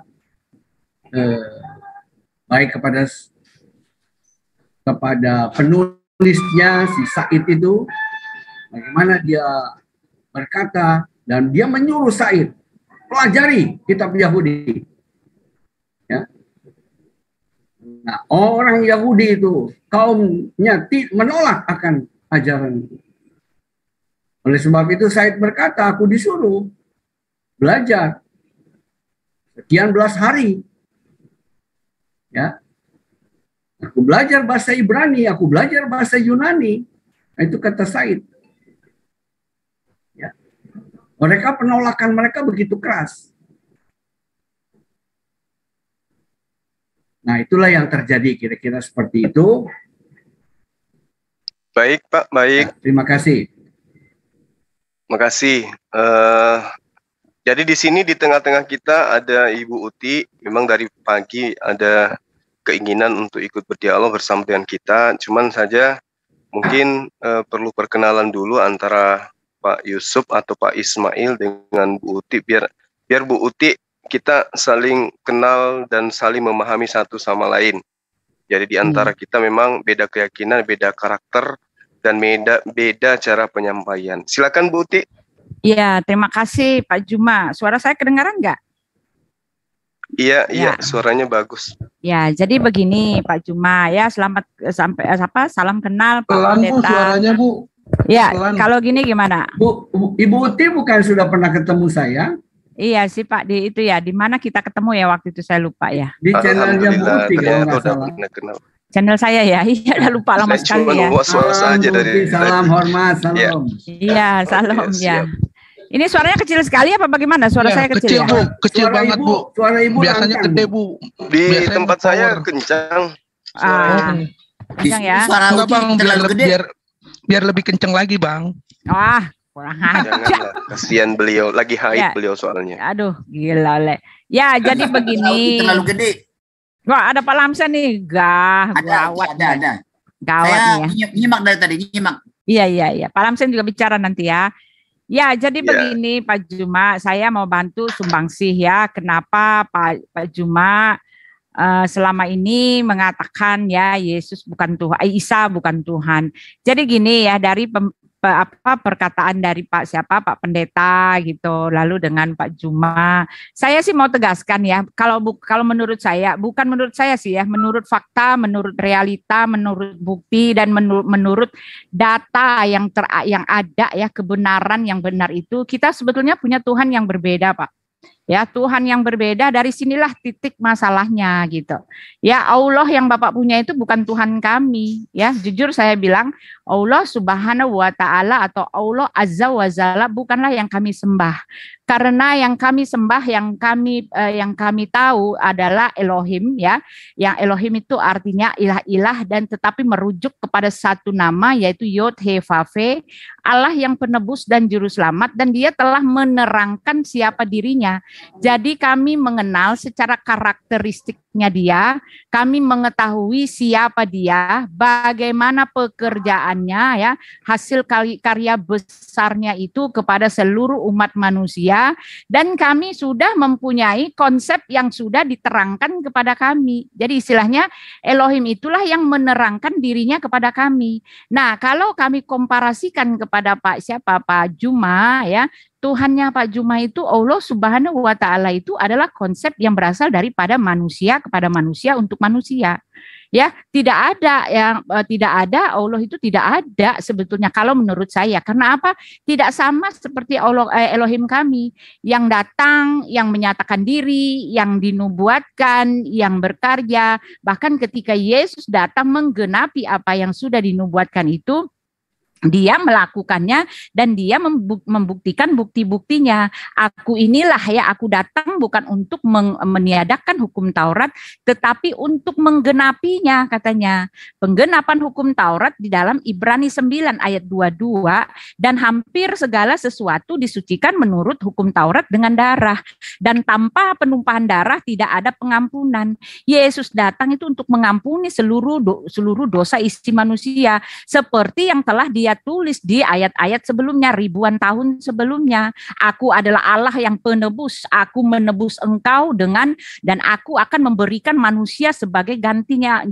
baik kepada penulisnya si Said itu, bagaimana dia berkata dan dia menyuruh Said pelajari kitab Yahudi. Ya. Nah, orang Yahudi itu kaumnya menolak akan ajaran itu. Oleh sebab itu Said berkata, aku disuruh belajar sekian belas hari. Ya. Aku belajar bahasa Ibrani, aku belajar bahasa Yunani. Nah, itu kata Said. Ya. Mereka penolakan mereka begitu keras. Nah, itulah yang terjadi kira-kira seperti itu. Baik, Pak, baik. Ya, terima kasih. Makasih. Jadi di sini di tengah-tengah kita ada Ibu Uti. Memang dari pagi ada keinginan untuk ikut berdialog bersama dengan kita. Cuman saja mungkin perlu perkenalan dulu antara Pak Yusuf atau Pak Ismail dengan Bu Uti. Biar Bu Uti kita saling kenal dan saling memahami satu sama lain. Jadi di antara kita memang beda keyakinan, beda karakter, dan beda cara penyampaian. Silakan Bu Uti. Iya, terima kasih Pak Juma. Suara saya kedengaran nggak? Iya, suaranya bagus. Ya, jadi begini Pak Juma ya, selamat salam kenal Pak Pelan Bu Pendeta. suaranya Bu. Ya, Pelan. kalau gini gimana? Ibu Uti bukan sudah pernah ketemu saya? Iya sih Pak, di mana kita ketemu ya waktu itu saya lupa ya. Di channelnya Bu Uti kalau nggak salah. Kenal. Channel saya ya, iya udah lupa lama sekali ya. Salam Uti, salam hormat, salam. Iya, salam ya. Ini suaranya kecil sekali apa bagaimana? Suara saya kecil ya? Bu, kecil Suara banget ibu, Bu. Suara ibu Biasanya lantang. gede Bu. Di Biasanya tempat power. saya kencang. Kencang ya. Enggak Bang, biar lebih kenceng lagi Bang. Wah, kurang ajar. Janganlah, kasihan beliau, lagi haid Ya. beliau soalnya. Aduh, gila le. Ya, jadi begini. Terlalu gede. Wah, ada Pak Lamsan nih. Gawat. Ada. Gawat Saya nih ya. nyimak dari tadi, nyimak. Iya. Pak Lamsen juga bicara nanti ya. Ya, jadi begini Pak Juma, saya mau bantu sumbangsih ya. Kenapa Pak Juma selama ini mengatakan ya Yesus bukan Tuhan, Isa bukan Tuhan. Jadi gini ya, dari perkataan dari Pak Pendeta gitu, lalu dengan Pak Juma, saya sih mau tegaskan ya, kalau menurut saya, bukan menurut saya sih ya, menurut fakta, menurut realita, menurut bukti dan menurut data yang ada ya, kebenaran yang benar itu, kita sebetulnya punya Tuhan yang berbeda Pak. Ya, Tuhan yang berbeda, dari sinilah titik masalahnya gitu. Ya, Allah yang Bapak punya itu bukan Tuhan kami. Ya, jujur saya bilang Allah Subhanahu wa taala atau Allah Azza wa Jalla bukanlah yang kami sembah. Karena yang kami sembah, yang kami tahu adalah Elohim ya. Yang Elohim itu artinya ilah-ilah dan tetapi merujuk kepada satu nama yaitu Yod He Vav He, Allah yang penebus dan juru selamat, dan dia telah menerangkan siapa dirinya. Jadi kami mengenal secara karakteristiknya dia, kami mengetahui siapa dia, bagaimana pekerjaannya ya, hasil karya besarnya itu kepada seluruh umat manusia, dan kami sudah mempunyai konsep yang sudah diterangkan kepada kami. Jadi istilahnya Elohim itulah yang menerangkan dirinya kepada kami. Nah, kalau kami komparasikan kepada Pak Juma ya, Tuhannya Pak Juma itu Allah Subhanahu wa taala itu adalah konsep yang berasal daripada manusia kepada manusia untuk manusia. Ya, tidak ada Allah itu tidak ada sebetulnya kalau menurut saya. Karena apa? Tidak sama seperti Elohim kami yang datang, yang menyatakan diri, yang dinubuatkan, yang berkarya. Bahkan ketika Yesus datang menggenapi apa yang sudah dinubuatkan itu, dia melakukannya dan dia membuktikan bukti-buktinya. Aku inilah ya, aku datang bukan untuk meniadakan hukum Taurat, tetapi untuk menggenapinya katanya. Penggenapan hukum Taurat di dalam Ibrani 9 ayat 22, dan hampir segala sesuatu disucikan menurut hukum Taurat dengan darah. Dan tanpa penumpahan darah tidak ada pengampunan. Yesus datang itu untuk mengampuni seluruh dosa isi manusia, seperti yang telah dia dia tulis di ayat-ayat sebelumnya, ribuan tahun sebelumnya. Aku adalah Allah yang penebus, aku menebus engkau dan aku akan memberikan manusia sebagai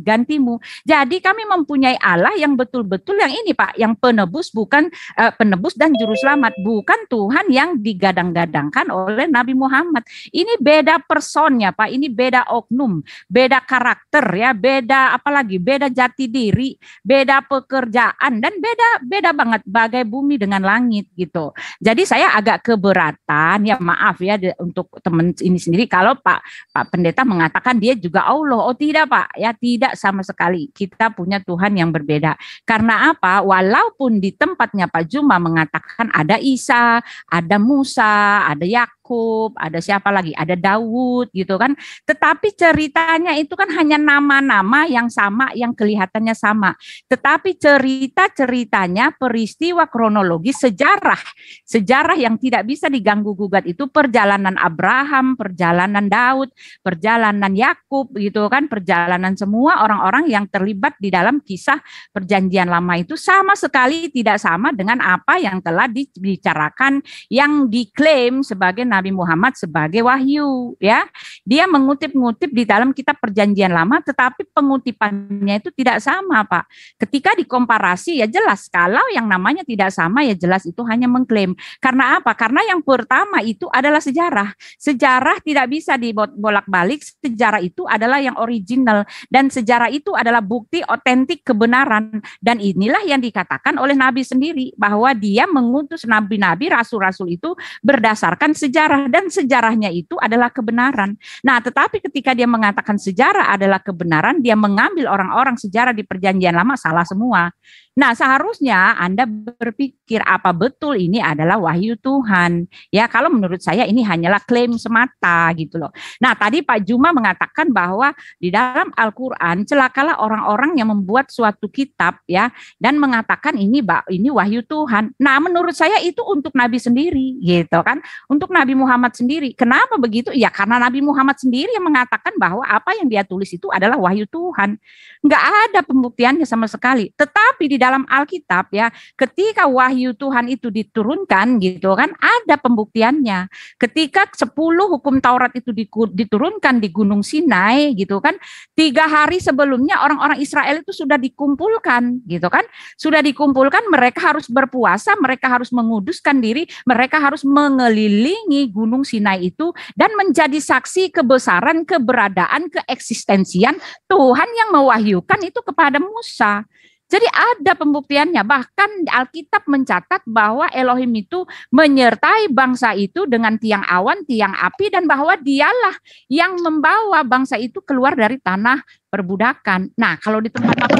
gantimu. Jadi kami mempunyai Allah yang betul-betul yang ini Pak, yang penebus, bukan penebus dan juru selamat, bukan Tuhan yang digadang-gadangkan oleh Nabi Muhammad. Ini beda personnya Pak, ini beda oknum, beda karakter ya, beda apalagi, beda jati diri, beda pekerjaan, dan beda banget bagai bumi dengan langit gitu. Jadi saya agak keberatan ya, maaf ya untuk teman ini sendiri kalau Pak Pendeta mengatakan dia juga Allah. Oh tidak Pak, ya tidak sama sekali. Kita punya Tuhan yang berbeda. Karena apa? Walaupun di tempatnya Pak Juma mengatakan ada Isa, ada Musa, ada Yakub, ada siapa lagi? Ada Daud gitu kan. Tetapi ceritanya itu kan hanya nama-nama yang sama, yang kelihatannya sama. Tetapi cerita-ceritanya, peristiwa kronologis, sejarah yang tidak bisa diganggu-gugat itu perjalanan Abraham, perjalanan Daud, perjalanan Yakub gitu kan, perjalanan semua orang-orang yang terlibat di dalam kisah Perjanjian Lama itu sama sekali tidak sama dengan apa yang telah dibicarakan, yang diklaim sebagai Nabi Muhammad sebagai wahyu ya. Dia mengutip-ngutip di dalam kitab Perjanjian Lama, tetapi pengutipannya itu tidak sama Pak. Ketika dikomparasi ya jelas, kalau yang namanya tidak sama ya jelas itu hanya mengklaim. Karena apa? Karena yang pertama itu adalah sejarah. Sejarah tidak bisa dibolak-balik, sejarah itu adalah yang original, dan sejarah itu adalah bukti otentik kebenaran. Dan inilah yang dikatakan oleh Nabi sendiri, bahwa dia mengutus nabi-nabi, rasul-rasul itu berdasarkan sejarah, dan sejarahnya itu adalah kebenaran. Nah, tetapi ketika dia mengatakan sejarah adalah kebenaran, dia mengambil orang-orang sejarah di Perjanjian Lama salah semua. Nah, seharusnya Anda berpikir apa betul ini adalah wahyu Tuhan. Ya, kalau menurut saya ini hanyalah klaim semata gitu loh. Nah, tadi Pak Juma mengatakan bahwa di dalam Al-Qur'an celakalah orang-orang yang membuat suatu kitab ya dan mengatakan ini wahyu Tuhan. Nah, menurut saya itu untuk Nabi sendiri gitu kan. Untuk Nabi Muhammad sendiri. Kenapa begitu? Ya karena Nabi Muhammad sendiri yang mengatakan bahwa apa yang dia tulis itu adalah wahyu Tuhan. Enggak ada pembuktiannya sama sekali. Tetapi di dalam Alkitab ya, ketika wahyu Tuhan itu diturunkan gitu kan, ada pembuktiannya. Ketika 10 hukum Taurat itu diturunkan di Gunung Sinai gitu kan, 3 hari sebelumnya orang-orang Israel itu sudah dikumpulkan gitu kan, sudah dikumpulkan, mereka harus berpuasa, mereka harus menguduskan diri, mereka harus mengelilingi Gunung Sinai itu dan menjadi saksi kebesaran, keberadaan, keeksistensian Tuhan yang mewahyukan itu kepada Musa. Jadi ada pembuktiannya, bahkan Alkitab mencatat bahwa Elohim itu menyertai bangsa itu dengan tiang awan, tiang api, dan bahwa dialah yang membawa bangsa itu keluar dari tanah perbudakan. Nah, kalau di tempat apa?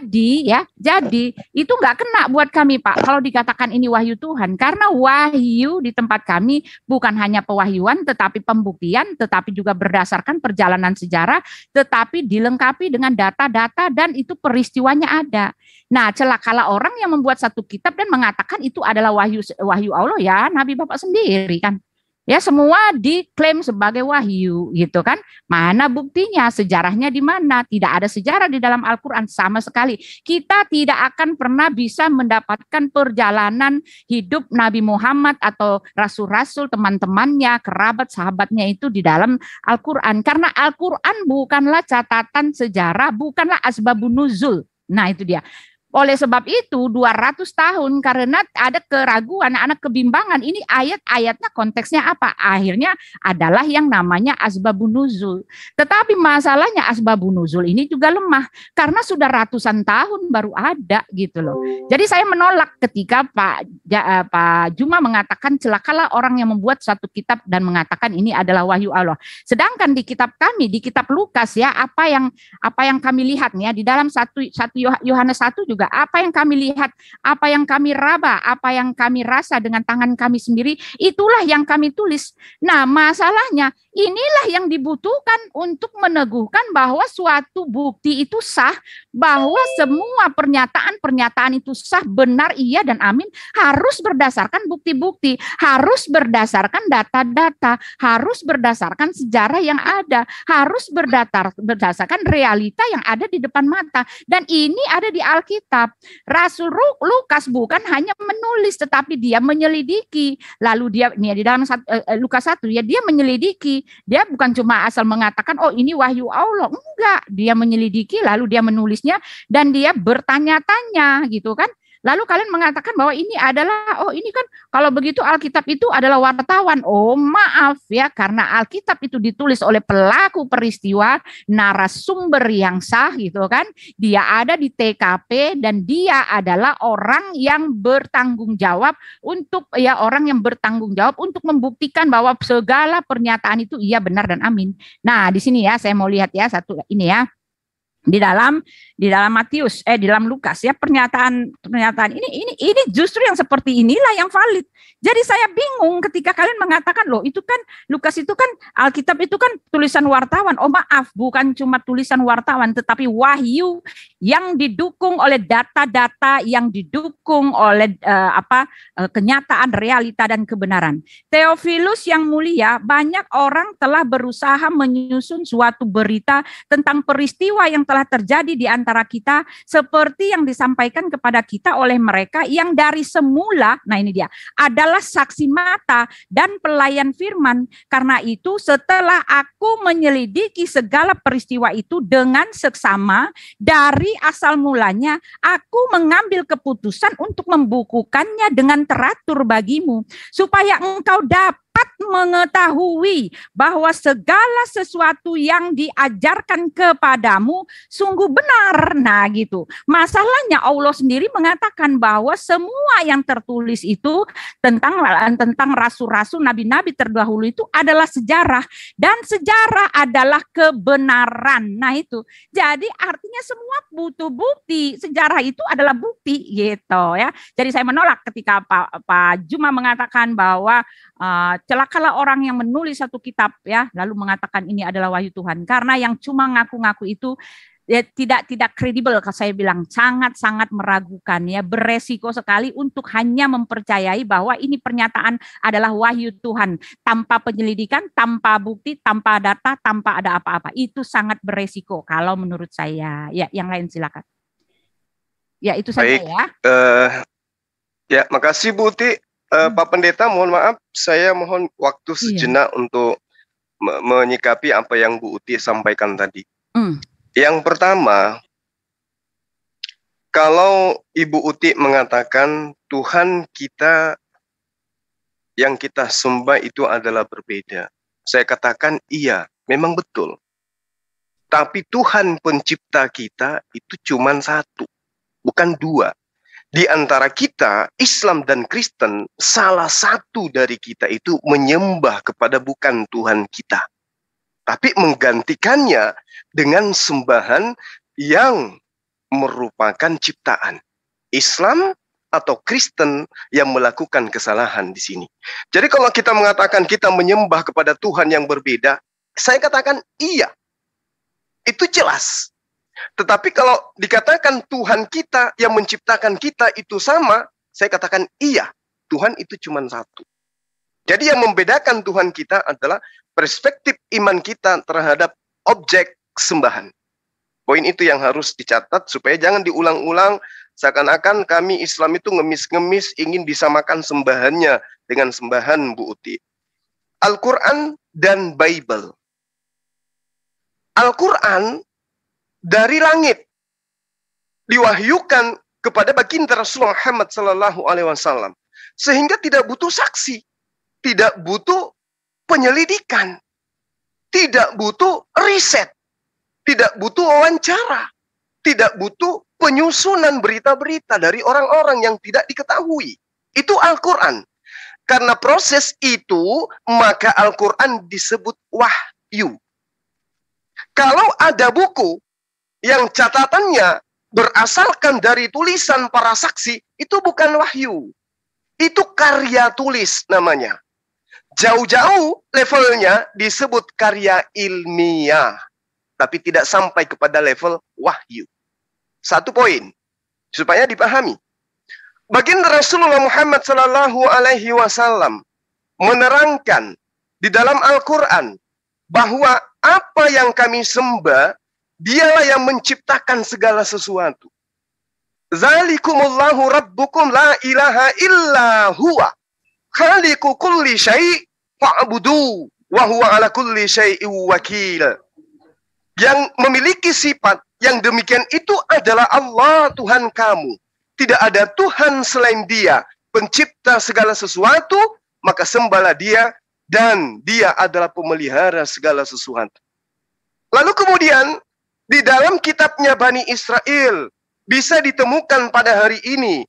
Jadi itu nggak kena buat kami Pak kalau dikatakan ini wahyu Tuhan, karena wahyu di tempat kami bukan hanya pewahyuan tetapi pembuktian, tetapi juga berdasarkan perjalanan sejarah, tetapi dilengkapi dengan data-data dan itu peristiwanya ada. Nah, celakalah orang yang membuat satu kitab dan mengatakan itu adalah wahyu Allah ya, Nabi Bapak sendiri kan. Ya, semua diklaim sebagai wahyu gitu kan. Mana buktinya? Sejarahnya di mana? Tidak ada sejarah di dalam Al-Qur'an sama sekali. Kita tidak akan pernah bisa mendapatkan perjalanan hidup Nabi Muhammad atau rasul-rasul, teman-temannya, kerabat, sahabatnya itu di dalam Al-Qur'an. Karena Al-Qur'an bukanlah catatan sejarah, bukanlah asbabun nuzul. Nah, itu dia. Oleh sebab itu 200 tahun karena ada keraguan, anak kebimbangan, ini ayat-ayatnya konteksnya apa? Akhirnya adalah yang namanya asbabun nuzul. Tetapi masalahnya asbabun nuzul ini juga lemah karena sudah ratusan tahun baru ada gitu loh. Jadi saya menolak ketika Pak Juma mengatakan celakalah orang yang membuat satu kitab dan mengatakan ini adalah wahyu Allah. Sedangkan di kitab kami, di kitab Lukas ya, apa yang kami lihat nih ya di dalam 1 Yohanes 1 juga, apa yang kami lihat, apa yang kami raba, apa yang kami rasa dengan tangan kami sendiri, itulah yang kami tulis. Nah, masalahnya inilah yang dibutuhkan untuk meneguhkan bahwa suatu bukti itu sah, bahwa semua pernyataan itu sah, benar, iya dan amin, harus berdasarkan bukti-bukti, harus berdasarkan data-data, harus berdasarkan sejarah yang ada, harus berdasarkan realita yang ada di depan mata. Dan ini ada di Alkitab. Rasul Lukas bukan hanya menulis, tetapi dia menyelidiki. Lalu dia di dalam Lukas 1 ya, dia menyelidiki. Dia bukan cuma asal mengatakan oh ini wahyu Allah, enggak, dia menyelidiki lalu dia menulisnya dan dia bertanya-tanya gitu kan. Lalu kalian mengatakan bahwa ini adalah, oh ini kan kalau begitu Alkitab itu adalah wartawan. Oh maaf ya, karena Alkitab itu ditulis oleh pelaku peristiwa, narasumber yang sah gitu kan. Dia ada di TKP dan dia adalah orang yang bertanggung jawab untuk untuk membuktikan bahwa segala pernyataan itu iya, benar dan amin. Nah di sini ya saya mau lihat ya satu ini ya. Di dalam Matius di dalam Lukas ya, pernyataan ini justru yang seperti inilah yang valid. Jadi saya bingung ketika kalian mengatakan loh itu kan Lukas itu kan Alkitab itu kan tulisan wartawan. Oh maaf, bukan cuma tulisan wartawan tetapi wahyu yang didukung oleh data-data, yang didukung oleh kenyataan, realita dan kebenaran. Theophilus yang mulia, banyak orang telah berusaha menyusun suatu berita tentang peristiwa yang telah terjadi di antara kita seperti yang disampaikan kepada kita oleh mereka yang dari semula, nah ini dia, adalah saksi mata dan pelayan firman. Karena itu setelah aku menyelidiki segala peristiwa itu dengan seksama dari asal mulanya, aku mengambil keputusan untuk membukukannya dengan teratur bagimu supaya engkau dapat mengetahui bahwa segala sesuatu yang diajarkan kepadamu sungguh benar. Nah gitu. Masalahnya Allah sendiri mengatakan bahwa semua yang tertulis itu tentang rasul-rasul, nabi-nabi terdahulu itu adalah sejarah, dan sejarah adalah kebenaran. Nah itu. Jadi artinya semua butuh bukti. Sejarah itu adalah bukti gitu ya. Jadi saya menolak ketika Pak Juma mengatakan bahwa celakalah orang yang menulis satu kitab ya lalu mengatakan ini adalah wahyu Tuhan, karena yang cuma ngaku-ngaku itu ya, tidak kredibel. Kalau saya bilang sangat-sangat meragukan ya, beresiko sekali untuk hanya mempercayai bahwa ini pernyataan adalah wahyu Tuhan tanpa penyelidikan, tanpa bukti, tanpa data, tanpa ada apa-apa. Itu sangat beresiko kalau menurut saya. Ya, yang lain silakan. Ya, itu saja. Baik, ya. Ya, makasih Bu Uti. Pak Pendeta, mohon maaf, saya mohon waktu sejenak untuk menyikapi apa yang Bu Uti sampaikan tadi. Yang pertama, kalau Ibu Uti mengatakan Tuhan kita yang kita sembah itu adalah berbeda, saya katakan iya, memang betul. Tapi Tuhan pencipta kita itu cuma satu, bukan dua. Di antara kita, Islam dan Kristen, salah satu dari kita itu menyembah kepada bukan Tuhan kita, tapi menggantikannya dengan sembahan yang merupakan ciptaan. Islam atau Kristen yang melakukan kesalahan di sini. Jadi kalau kita mengatakan kita menyembah kepada Tuhan yang berbeda, saya katakan iya. Itu jelas. Tetapi kalau dikatakan Tuhan kita yang menciptakan kita itu sama, saya katakan iya, Tuhan itu cuma satu. Jadi yang membedakan Tuhan kita adalah perspektif iman kita terhadap objek sembahan. Poin itu yang harus dicatat supaya jangan diulang-ulang seakan-akan kami Islam itu ngemis-ngemis ingin disamakan sembahannya dengan sembahan Bu Uti. Al-Quran dan Bible. Al-Quran dari langit diwahyukan kepada baginda Rasulullah Muhammad SAW, sehingga tidak butuh saksi, tidak butuh penyelidikan, tidak butuh riset, tidak butuh wawancara, tidak butuh penyusunan berita-berita dari orang-orang yang tidak diketahui. Itu Al-Quran. Karena proses itu, maka Al-Quran disebut wahyu. Kalau ada buku yang catatannya berasalkan dari tulisan para saksi, itu bukan wahyu. Itu karya tulis namanya. Jauh-jauh levelnya disebut karya ilmiah, tapi tidak sampai kepada level wahyu. Satu poin supaya dipahami. Baginda Rasulullah Muhammad sallallahu alaihi wasallam menerangkan di dalam Al-Qur'an bahwa apa yang kami sembah, dialah yang menciptakan segala sesuatu. Zalikumullahu rabbukum la ilaha illa huwa khaliqu kulli syai' fa'budu wa huwa ala kulli syai'in wakil. Yang memiliki sifat yang demikian itu adalah Allah Tuhan kamu. Tidak ada Tuhan selain Dia, pencipta segala sesuatu, maka sembahlah Dia, dan Dia adalah pemelihara segala sesuatu. Lalu kemudian di dalam kitabnya Bani Israel bisa ditemukan pada hari ini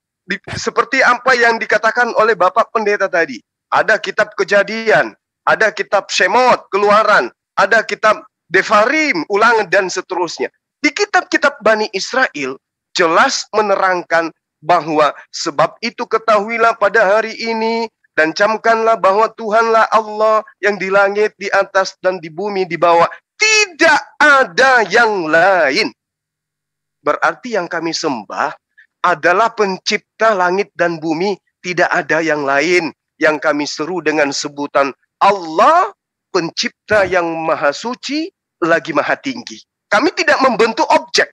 seperti apa yang dikatakan oleh Bapak Pendeta tadi. Ada kitab Kejadian, ada kitab Shemot, Keluaran, ada kitab Devarim, Ulangan, dan seterusnya. Di kitab-kitab Bani Israel jelas menerangkan bahwa sebab itu ketahuilah pada hari ini dan camkanlah bahwa Tuhanlah Allah yang di langit, di atas, dan di bumi di bawah. Tidak ada yang lain. Berarti yang kami sembah adalah pencipta langit dan bumi. Tidak ada yang lain yang kami seru dengan sebutan Allah, pencipta yang maha suci, lagi maha tinggi. Kami tidak membentuk objek.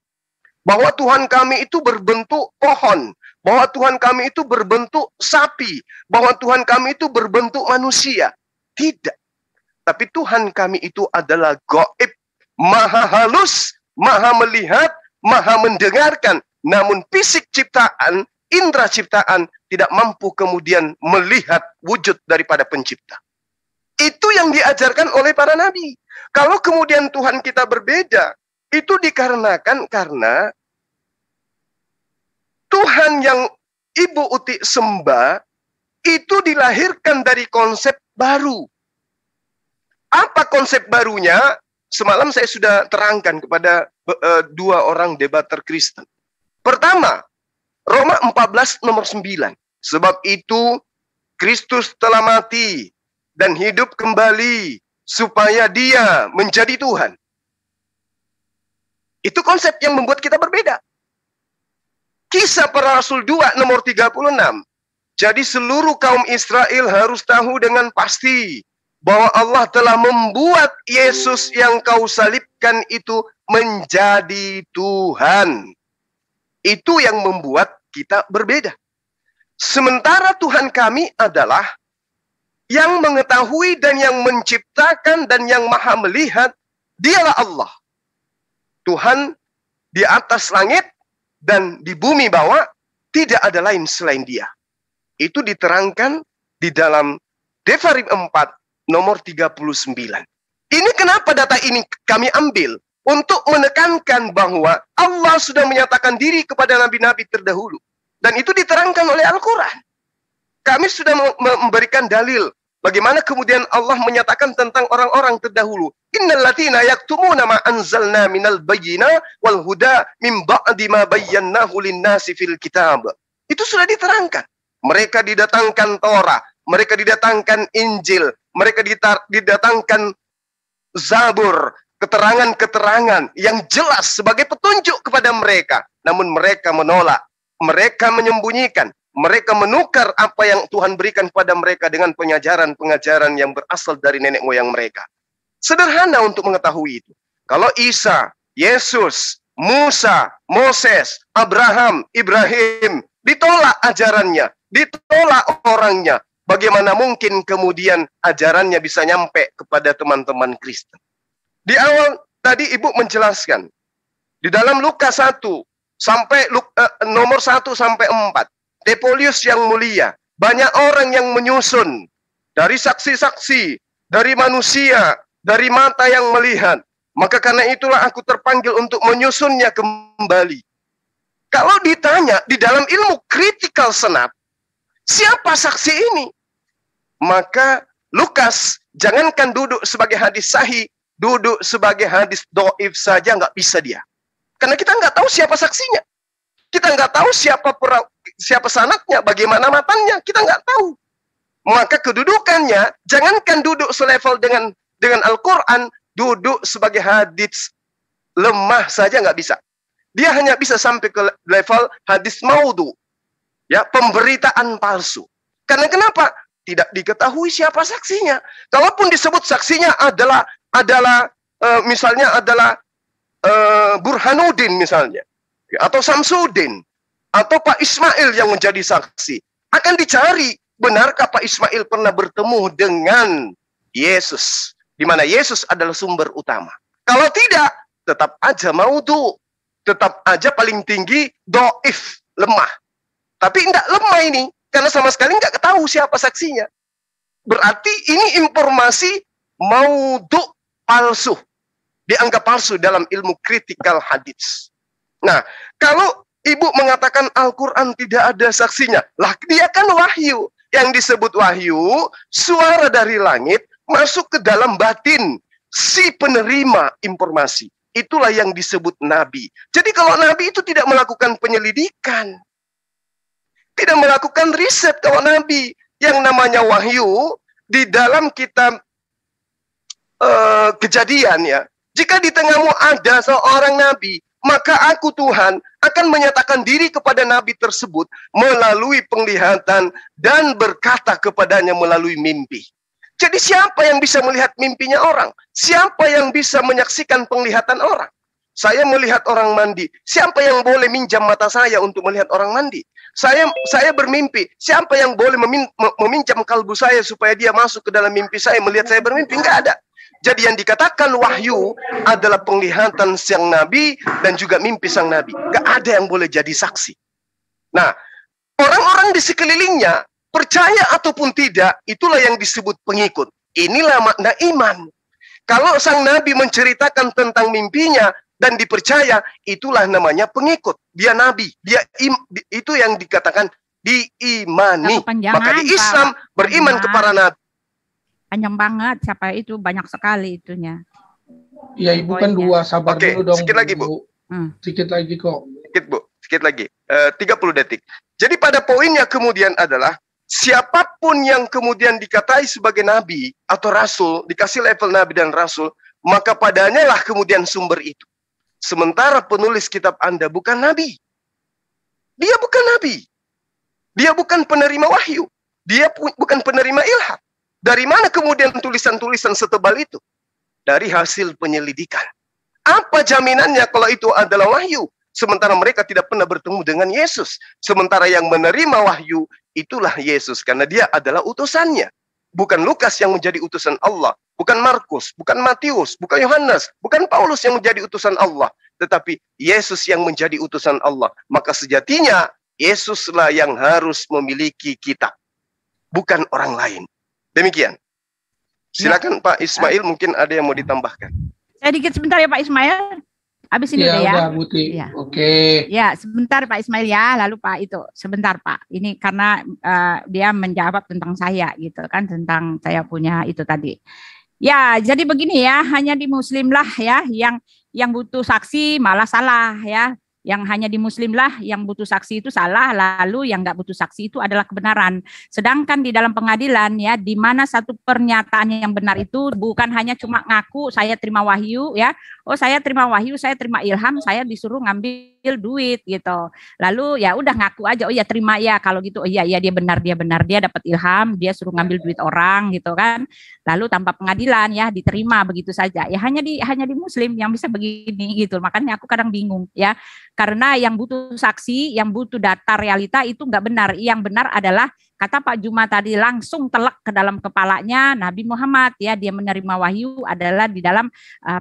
Bahwa Tuhan kami itu berbentuk pohon. Bahwa Tuhan kami itu berbentuk sapi. Bahwa Tuhan kami itu berbentuk manusia. Tidak. Tapi Tuhan kami itu adalah gaib. Maha halus, maha melihat, maha mendengarkan. Namun fisik ciptaan, indera ciptaan tidak mampu kemudian melihat wujud daripada pencipta. Itu yang diajarkan oleh para nabi. Kalau kemudian Tuhan kita berbeda, itu dikarenakan karena Tuhan yang Ibu Uti sembah itu dilahirkan dari konsep baru. Apa konsep barunya? Semalam saya sudah terangkan kepada dua orang debater Kristen. Pertama, Roma 14 nomor 9. Sebab itu Kristus telah mati dan hidup kembali supaya Dia menjadi Tuhan. Itu konsep yang membuat kita berbeda. Kisah Para Rasul 2 nomor 36. Jadi seluruh kaum Israel harus tahu dengan pasti bahwa Allah telah membuat Yesus yang kau salibkan itu menjadi Tuhan. Itu yang membuat kita berbeda. Sementara Tuhan kami adalah yang mengetahui dan yang menciptakan dan yang maha melihat, Dialah Allah. Tuhan di atas langit dan di bumi bawah, tidak ada lain selain Dia. Itu diterangkan di dalam Devarim 4 nomor 39. Ini kenapa data ini kami ambil? Untuk menekankan bahwa Allah sudah menyatakan diri kepada nabi-nabi terdahulu. Dan itu diterangkan oleh Al-Quran. Kami sudah memberikan dalil bagaimana kemudian Allah menyatakan tentang orang-orang terdahulu. Innal latina yaktumuna ma anzalna minal bayyina wal huda min ba'di ma bayyanahu lin-nasi fil kitab. Itu sudah diterangkan. Mereka didatangkan Torah, mereka didatangkan Injil, mereka didatangkan Zabur, keterangan-keterangan yang jelas sebagai petunjuk kepada mereka. Namun mereka menolak, mereka menyembunyikan, mereka menukar apa yang Tuhan berikan kepada mereka dengan pengajaran-pengajaran yang berasal dari nenek moyang mereka. Sederhana untuk mengetahui itu. Kalau Isa, Yesus, Musa, Moses, Abraham, Ibrahim, ditolak ajarannya, ditolak orangnya, bagaimana mungkin kemudian ajarannya bisa nyampe kepada teman-teman Kristen? Di awal tadi Ibu menjelaskan, di dalam Lukas 1 sampai nomor 1 sampai 4, Depolius yang mulia, banyak orang yang menyusun dari saksi-saksi, dari manusia, dari mata yang melihat. Maka karena itulah aku terpanggil untuk menyusunnya kembali. Kalau ditanya di dalam ilmu critical senat, siapa saksi ini? Maka Lukas jangankan duduk sebagai hadis sahih, duduk sebagai hadis doif saja nggak bisa dia. Karena kita nggak tahu siapa saksinya. Kita nggak tahu siapa sanadnya, bagaimana matanya, kita nggak tahu. maka kedudukannya jangankan duduk selevel dengan Al-Quran, duduk sebagai hadits lemah saja nggak bisa. Dia hanya bisa sampai ke level hadis maudhu, ya, pemberitaan palsu. Karena kenapa? Tidak diketahui siapa saksinya. Kalaupun disebut saksinya adalah misalnya adalah Burhanuddin misalnya, atau Samsudin, atau Pak Ismail yang menjadi saksi, akan dicari benarkah Pak Ismail pernah bertemu dengan Yesus, di mana Yesus adalah sumber utama. Kalau tidak, tetap aja maudhu, tetap aja paling tinggi doif, lemah. Tapi tidak lemah ini, karena sama sekali nggak ketahui siapa saksinya. Berarti ini informasi maudhu, palsu, dianggap palsu dalam ilmu kritikal hadis. Nah, kalau ibu mengatakan Al-Quran tidak ada saksinya, lah dia kan wahyu. Yang disebut wahyu, suara dari langit masuk ke dalam batin si penerima informasi. Itulah yang disebut nabi. Jadi kalau nabi itu tidak melakukan penyelidikan, tidak melakukan riset. Kalau nabi, yang namanya wahyu di dalam kitab Kejadian, ya, jika di tengahmu ada seorang nabi, maka aku Tuhan akan menyatakan diri kepada nabi tersebut melalui penglihatan dan berkata kepadanya melalui mimpi. Jadi siapa yang bisa melihat mimpinya orang? Siapa yang bisa menyaksikan penglihatan orang? Saya melihat orang mandi. Siapa yang boleh minjam mata saya untuk melihat orang mandi? Saya bermimpi. Siapa yang boleh meminjam kalbu saya supaya dia masuk ke dalam mimpi saya melihat saya bermimpi? Enggak ada. Jadi yang dikatakan wahyu adalah penglihatan sang nabi dan juga mimpi sang nabi. Enggak ada yang boleh jadi saksi. Nah, orang-orang di sekelilingnya, percaya ataupun tidak, itulah yang disebut pengikut. Inilah makna iman. Kalau sang nabi menceritakan tentang mimpinya dan dipercaya, itulah namanya pengikut. Dia nabi, itu yang dikatakan diimani. Maka di Islam beriman kepada nabi. Panjang banget, siapa itu, banyak sekali itunya. Ya, ibu kan dua, sabar dulu dong. Sedikit lagi, Bu. Sedikit lagi kok. Sedikit, Bu. Sedikit lagi. 30 detik. Jadi pada poinnya kemudian adalah, siapapun yang kemudian dikatai sebagai nabi atau rasul, dikasih level nabi dan rasul, maka padanya lah kemudian sumber itu. Sementara penulis kitab Anda bukan nabi. Dia bukan nabi. Dia bukan penerima wahyu. Dia bukan penerima ilham. Dari mana kemudian tulisan-tulisan setebal itu? Dari hasil penyelidikan. Apa jaminannya kalau itu adalah wahyu? Sementara mereka tidak pernah bertemu dengan Yesus. Sementara yang menerima wahyu, itulah Yesus. Karena dia adalah utusannya. Bukan Lukas yang menjadi utusan Allah. Bukan Markus, bukan Matius, bukan Yohanes, bukan Paulus yang menjadi utusan Allah. Tetapi Yesus yang menjadi utusan Allah. Maka sejatinya, Yesuslah yang harus memiliki kitab. Bukan orang lain. Demikian. Silakan Pak Ismail, mungkin ada yang mau ditambahkan. Saya dikit sebentar ya Pak Ismail. Habis ini ya. Ya. Udah, Buti. Ya. Oke. Ya, sebentar Pak Ismail ya. Lalu Pak itu, sebentar Pak. Ini karena dia menjawab tentang saya gitu kan, tentang saya punya itu tadi. Ya, jadi begini ya, hanya di Muslim lah ya yang butuh saksi malah salah ya. Yang hanya di Muslim lah yang butuh saksi itu salah, lalu yang nggak butuh saksi itu adalah kebenaran. Sedangkan di dalam pengadilan ya, di mana satu pernyataan yang benar itu bukan hanya cuma ngaku saya terima wahyu ya, oh saya terima wahyu, saya terima ilham, saya disuruh ngambil duit gitu. Lalu ya udah ngaku aja, oh ya terima ya kalau gitu, oh iya dia benar dia dapat ilham, dia suruh ngambil duit orang gitu kan. Lalu tanpa pengadilan ya diterima begitu saja. Ya hanya di Muslim yang bisa begini gitu. Makanya aku kadang bingung ya. Karena yang butuh saksi, yang butuh data realita itu nggak benar. Yang benar adalah kata Pak Juma tadi langsung telak ke dalam kepalanya Nabi Muhammad ya, dia menerima wahyu adalah di dalam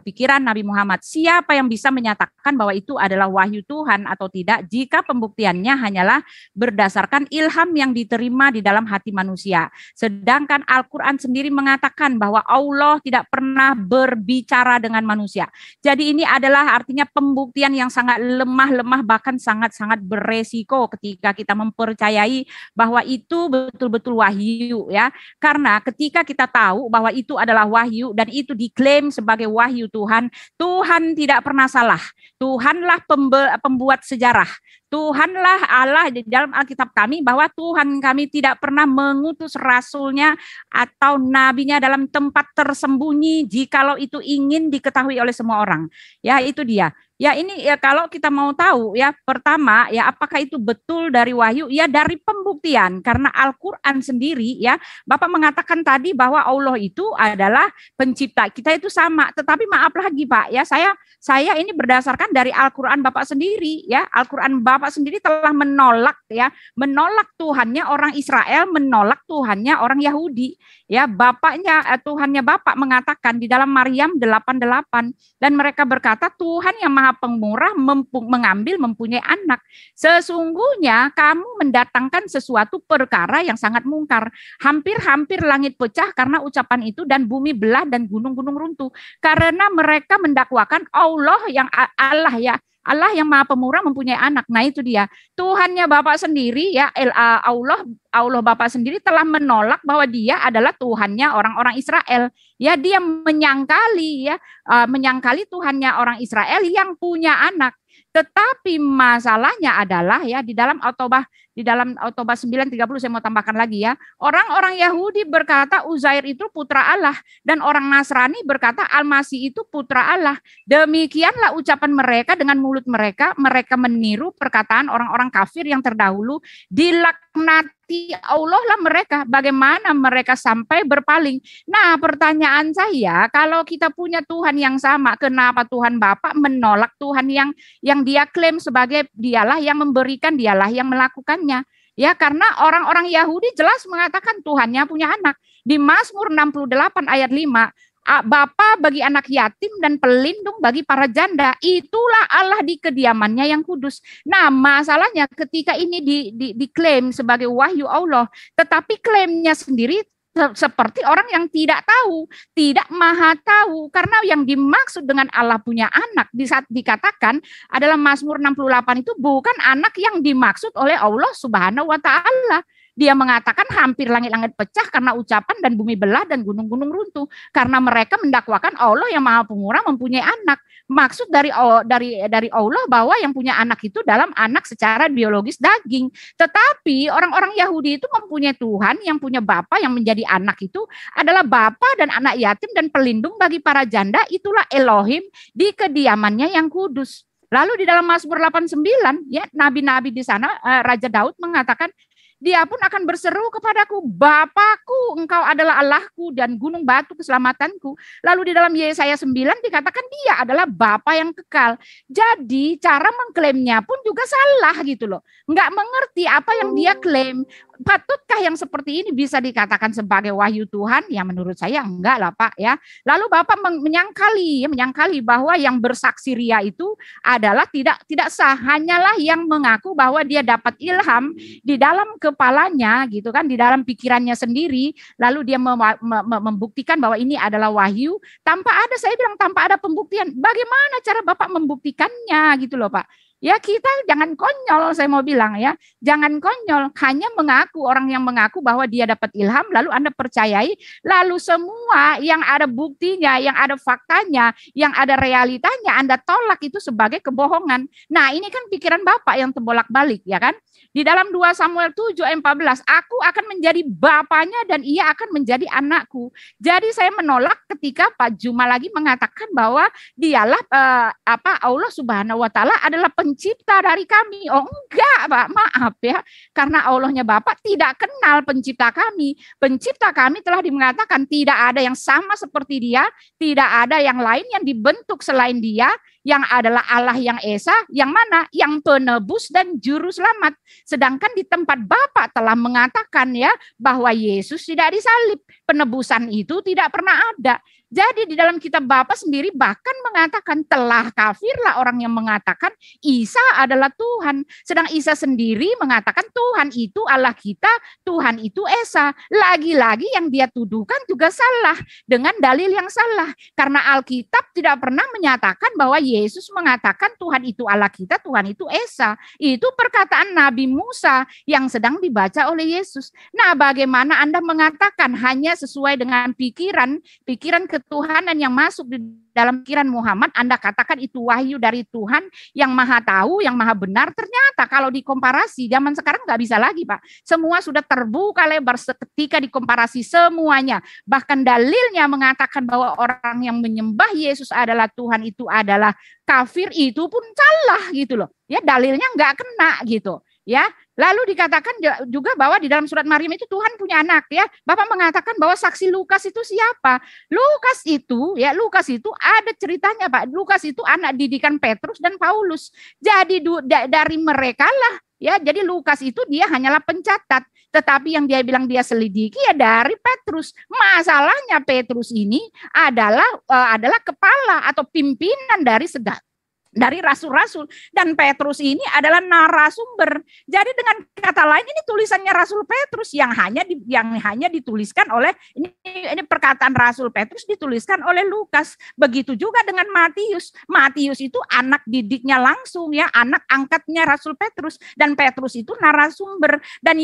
pikiran Nabi Muhammad. Siapa yang bisa menyatakan bahwa itu adalah wahyu Tuhan atau tidak jika pembuktiannya hanyalah berdasarkan ilham yang diterima di dalam hati manusia. Sedangkan Al-Quran sendiri mengatakan bahwa Allah tidak pernah berbicara dengan manusia. Jadi ini adalah artinya pembuktian yang sangat lemah bahkan sangat-sangat beresiko ketika kita mempercayai bahwa itu itu betul-betul wahyu ya. Karena ketika kita tahu bahwa itu adalah wahyu dan itu diklaim sebagai wahyu Tuhan, Tuhan tidak pernah salah. Tuhanlah pembuat sejarah. Tuhanlah Allah di dalam Alkitab kami bahwa Tuhan kami tidak pernah mengutus rasulnya atau nabinya dalam tempat tersembunyi jikalau itu ingin diketahui oleh semua orang. Ya, itu dia. Ya, ini ya kalau kita mau tahu ya, pertama ya apakah itu betul dari wahyu? Ya dari pembuktian, karena Al-Qur'an sendiri ya, Bapak mengatakan tadi bahwa Allah itu adalah pencipta. Kita itu sama, tetapi maaf lagi Pak ya, saya ini berdasarkan dari Al-Qur'an Bapak sendiri ya. Al-Qur'an Bapak sendiri telah menolak ya, menolak Tuhannya orang Israel, menolak Tuhannya orang Yahudi. Ya, Tuhannya Bapak mengatakan di dalam Maryam 88 dan mereka berkata Tuhan yang Maha Pemurah mengambil mempunyai anak. Sesungguhnya kamu mendatangkan sesuatu perkara yang sangat mungkar. Hampir-hampir langit pecah karena ucapan itu dan bumi belah dan gunung-gunung runtuh. Karena mereka mendakwakan Allah yang Maha Pemurah mempunyai anak. Nah itu dia. Tuhannya Bapak sendiri ya, Allah Bapak sendiri telah menolak bahwa dia adalah Tuhannya orang-orang Israel. Ya, dia menyangkali Tuhannya orang Israel yang punya anak. Tetapi masalahnya adalah ya di dalam At-Taubah 9:30 saya mau tambahkan lagi ya. Orang-orang Yahudi berkata Uzair itu putra Allah dan orang Nasrani berkata Al-Masih itu putra Allah. Demikianlah ucapan mereka dengan mulut mereka meniru perkataan orang-orang kafir yang terdahulu, dilaknati Allah lah mereka. Bagaimana mereka sampai berpaling? Nah, pertanyaan saya, kalau kita punya Tuhan yang sama, kenapa Tuhan Bapa menolak Tuhan yang dia klaim sebagai dialah yang memberikan, dialah yang melakukannya? Ya, karena orang-orang Yahudi jelas mengatakan Tuhannya punya anak. Di Mazmur 68 ayat 5, Bapa bagi anak yatim dan pelindung bagi para janda, itulah Allah di kediamannya yang kudus. Nah, masalahnya ketika ini diklaim sebagai wahyu Allah, tetapi klaimnya sendiri seperti orang yang tidak tahu, tidak maha tahu, karena yang dimaksud dengan Allah punya anak di saat dikatakan adalah Mazmur 68 itu bukan anak yang dimaksud oleh Allah Subhanahu wa taala. Dia mengatakan hampir langit-langit pecah karena ucapan dan bumi belah dan gunung-gunung runtuh. Karena mereka mendakwakan Allah yang Maha Pemurah mempunyai anak. Maksud dari Allah bahwa yang punya anak itu dalam anak secara biologis daging. Tetapi orang-orang Yahudi itu mempunyai Tuhan yang punya Bapa yang menjadi anak itu adalah Bapa dan anak yatim dan pelindung bagi para janda. Itulah Elohim di kediamannya yang kudus. Lalu di dalam Mazmur 89 ya, nabi-nabi di sana Raja Daud mengatakan dia pun akan berseru kepadaku, Bapakku, engkau adalah Allahku dan gunung batu keselamatanku. Lalu di dalam Yesaya 9 dikatakan dia adalah Bapa yang kekal. Jadi cara mengklaimnya pun juga salah gitu loh. Enggak mengerti apa yang dia klaim. Patutkah yang seperti ini bisa dikatakan sebagai wahyu Tuhan? Ya menurut saya enggak lah Pak ya. Lalu Bapak menyangkali bahwa yang bersaksi ria itu adalah tidak sah, hanyalah yang mengaku bahwa dia dapat ilham di dalam kepalanya gitu kan, di dalam pikirannya sendiri, lalu dia membuktikan bahwa ini adalah wahyu tanpa ada pembuktian. Bagaimana cara Bapak membuktikannya gitu loh Pak? Ya kita jangan konyol, saya mau bilang ya, jangan konyol, hanya mengaku, orang yang mengaku bahwa dia dapat ilham, lalu Anda percayai, lalu semua yang ada buktinya, yang ada faktanya, yang ada realitanya, Anda tolak itu sebagai kebohongan. Nah ini kan pikiran Bapak yang terbolak-balik ya kan. Di dalam 2 Samuel 7 ayat 14, aku akan menjadi bapaknya dan ia akan menjadi anakku. Jadi saya menolak ketika Pak Juma lagi mengatakan bahwa dialah Allah Subhanahu wa taala adalah pencipta dari kami. Oh enggak Pak, maaf ya. Karena Allahnya Bapak tidak kenal pencipta kami. Pencipta kami telah mengatakan tidak ada yang sama seperti dia, tidak ada yang lain yang dibentuk selain dia, yang adalah Allah yang Esa, yang mana? Yang penebus dan juru selamat. Sedangkan di tempat Bapak telah mengatakan ya bahwa Yesus tidak disalib. Penebusan itu tidak pernah ada. Jadi di dalam kitab Bapak sendiri bahkan mengatakan telah kafirlah orang yang mengatakan Isa adalah Tuhan. Sedang Isa sendiri mengatakan Tuhan itu Allah kita, Tuhan itu Esa. Lagi-lagi yang dia tuduhkan juga salah dengan dalil yang salah. Karena Alkitab tidak pernah menyatakan bahwa Yesus mengatakan Tuhan itu Allah kita, Tuhan itu Esa. Itu perkataan Nabi Musa yang sedang dibaca oleh Yesus. Nah, bagaimana Anda mengatakan hanya sesuai dengan pikiran ketuhanan yang masuk di dalam pikiran Muhammad, Anda katakan itu wahyu dari Tuhan yang maha tahu, yang maha benar. Ternyata kalau dikomparasi, zaman sekarang nggak bisa lagi, Pak. Semua sudah terbuka lebar seketika dikomparasi semuanya. Bahkan dalilnya mengatakan bahwa orang yang menyembah Yesus adalah Tuhan itu adalah kafir, itu pun salah gitu loh. Ya, dalilnya nggak kena gitu. Ya, lalu dikatakan juga bahwa di dalam surat Maryam itu Tuhan punya anak, ya. Bapak mengatakan bahwa saksi Lukas itu siapa? Lukas itu ada ceritanya, Pak. Lukas itu anak didikan Petrus dan Paulus. Jadi dari mereka lah, ya. Jadi Lukas itu dia hanyalah pencatat, tetapi yang dia bilang dia selidiki ya dari Petrus. Masalahnya Petrus ini adalah kepala atau pimpinan dari rasul-rasul, dan Petrus ini adalah narasumber. Jadi dengan kata lain ini tulisannya Rasul Petrus yang hanya dituliskan oleh ini perkataan Rasul Petrus dituliskan oleh Lukas. Begitu juga dengan Matius. Matius itu anak didiknya langsung, ya, anak angkatnya Rasul Petrus, dan Petrus itu narasumber. Dan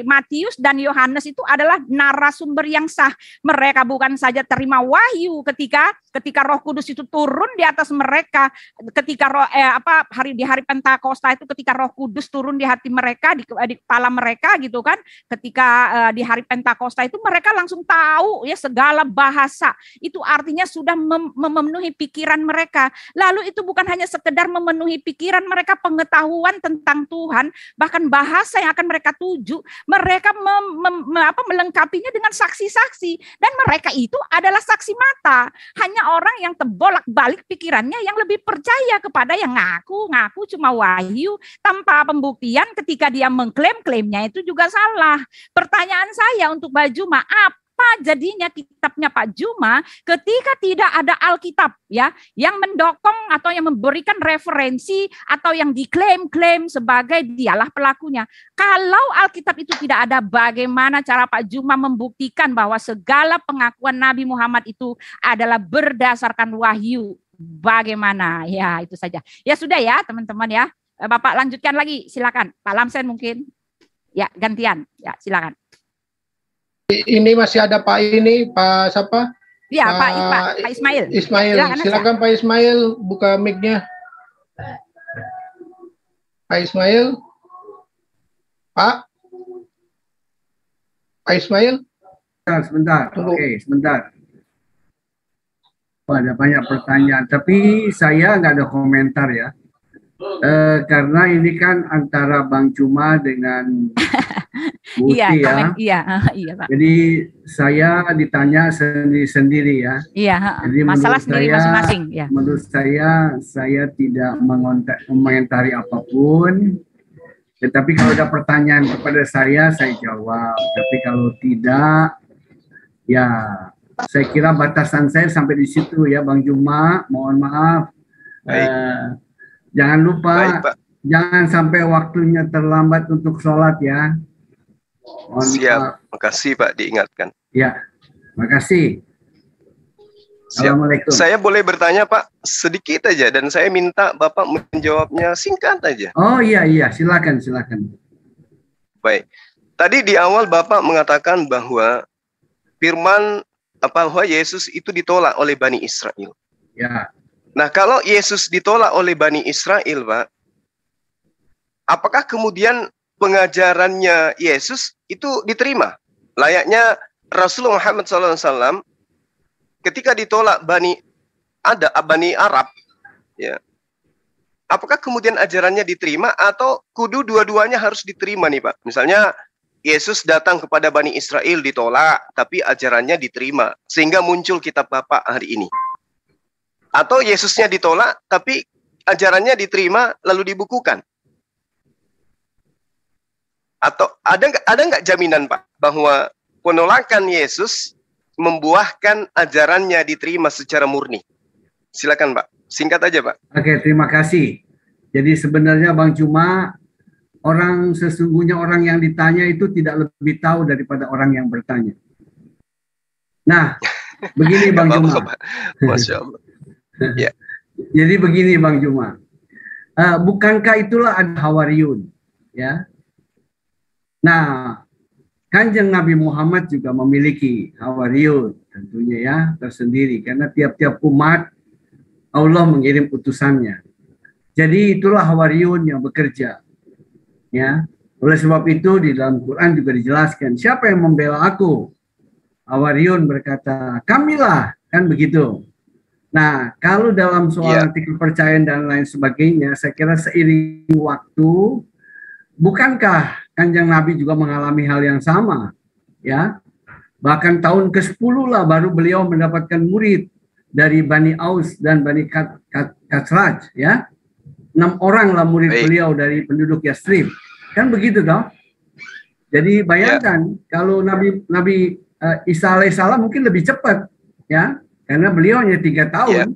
Matius dan Yohanes itu adalah narasumber yang sah. Mereka bukan saja terima wahyu ketika Roh Kudus itu turun di atas mereka, ketika di hari Pentakosta itu ketika Roh Kudus turun di hati mereka, di kepala mereka gitu kan, ketika di hari Pentakosta itu mereka langsung tahu ya segala bahasa. Itu artinya sudah memenuhi pikiran mereka. Lalu itu bukan hanya sekedar memenuhi pikiran mereka, pengetahuan tentang Tuhan, bahkan bahasa yang akan mereka tuju, mereka melengkapinya dengan saksi-saksi, dan mereka itu adalah saksi mata. Hanya orang yang terbolak-balik pikirannya yang lebih percaya kepada yang ngaku cuma wahyu tanpa pembuktian. Ketika dia mengklaim-klaimnya itu juga salah. Pertanyaan saya untuk Pak Juma, apa jadinya kitabnya Pak Juma ketika tidak ada Alkitab, ya, yang mendokong atau yang memberikan referensi atau yang diklaim-klaim sebagai dialah pelakunya? Kalau Alkitab itu tidak ada, bagaimana cara Pak Juma membuktikan bahwa segala pengakuan Nabi Muhammad itu adalah berdasarkan wahyu? Bagaimana? Ya, itu saja. Ya sudah ya, teman-teman ya. Bapak lanjutkan lagi, silakan. Pak Lamsen mungkin. Ya, gantian. Ya, silakan. Ini masih ada Pak siapa? Iya, Pak Ismail. Silakan Pak Ismail, buka mic-nya. Pak Ismail. Pak Ismail. Sebentar. Oke, sebentar. Ada banyak pertanyaan, tapi saya nggak ada komentar ya. Karena ini kan antara Bang Juma dengan Buti iya, Pak. Jadi saya ditanya sendiri-sendiri ya. Iya, jadi masalah sendiri masing-masing. Ya. Menurut saya tidak mengomentari apapun. Tetapi kalau ada pertanyaan kepada saya jawab. Tapi kalau tidak, ya saya kira batasan saya sampai di situ ya, Bang Juma. Mohon maaf. Jangan lupa, jangan sampai waktunya terlambat untuk sholat ya. Siap, makasih Pak diingatkan. Ya, makasih. Assalamualaikum. Saya boleh bertanya Pak sedikit aja, dan saya minta Bapak menjawabnya singkat aja. Oh iya, silakan. Baik, tadi di awal Bapak mengatakan bahwa bahwa Yesus itu ditolak oleh Bani Israel. Ya. Nah, kalau Yesus ditolak oleh Bani Israel, Pak, apakah kemudian pengajarannya Yesus itu diterima? Layaknya Rasulullah Muhammad SAW ketika ditolak Bani Arab, ya, apakah kemudian ajarannya diterima atau kudu dua-duanya harus diterima nih Pak? Misalnya Yesus datang kepada Bani Israel ditolak, tapi ajarannya diterima, sehingga muncul kitab Bapak hari ini. Atau Yesusnya ditolak, tapi ajarannya diterima lalu dibukukan. Atau ada nggak jaminan Pak bahwa penolakan Yesus membuahkan ajarannya diterima secara murni? Silakan Pak, singkat aja Pak. Oke, terima kasih. Jadi sebenarnya Bang Juma, sesungguhnya orang yang ditanya itu tidak lebih tahu daripada orang yang bertanya. Nah, Begini Bang Nggak Juma. apa-apa, Pak. Masya Allah. Ya. Jadi begini Bang Juma. Bukankah itulah ada Hawariyun, ya? Nah, Kanjeng Nabi Muhammad juga memiliki Hawariyun tentunya ya tersendiri karena tiap-tiap umat Allah mengirim utusannya. Jadi itulah Hawariyun yang bekerja. Ya. Oleh sebab itu di dalam Quran juga dijelaskan siapa yang membela aku? Hawariyun berkata, kamilah, kan begitu. Nah, kalau dalam soal etika kepercayaan dan lain sebagainya, saya kira seiring waktu, bukankah Kanjeng Nabi juga mengalami hal yang sama? Ya, bahkan tahun ke-10 lah baru beliau mendapatkan murid dari Bani Aus dan Bani Khazraj, ya. 6 orang lah murid beliau dari penduduk Yathrib. Kan begitu toh? Jadi bayangkan kalau Nabi Isa alaihissalam mungkin lebih cepat, ya. Karena beliau hanya 3 tahun.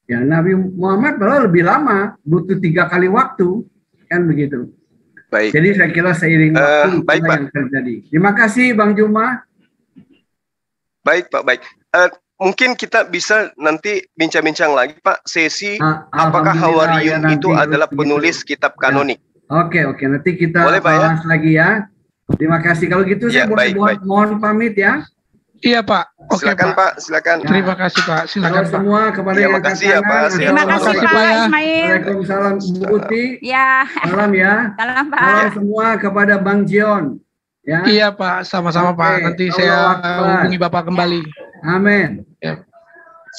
Ya, Nabi Muhammad malah lebih lama, butuh 3 kali waktu, kan begitu. Baik. Jadi saya kira seiring waktu baik, Pak. yang terjadi. Terima kasih Bang Juma. Baik Pak, baik. Mungkin kita bisa nanti bincang-bincang lagi Pak, sesi apakah Hawariyun ya, itu adalah penulis kitab kanonik. Oke, nanti kita boleh, bahas lagi ya. Terima kasih. Kalau gitu saya boleh mohon pamit ya. Iya Pak. Oke, silakan Pak, silakan. Ya. Terima kasih Pak. Silakan Pak. Semua kepada yang makasih ya Pak. Terima kasih Pak Ismail. Waalaikumsalam Bu Uti. Ya. Salam ya. Salam Pak. Salam semua kepada Bang Jion. Ya. Iya Pak, sama-sama Pak. Nanti saya hubungi Bapak kembali. Amin. Ya.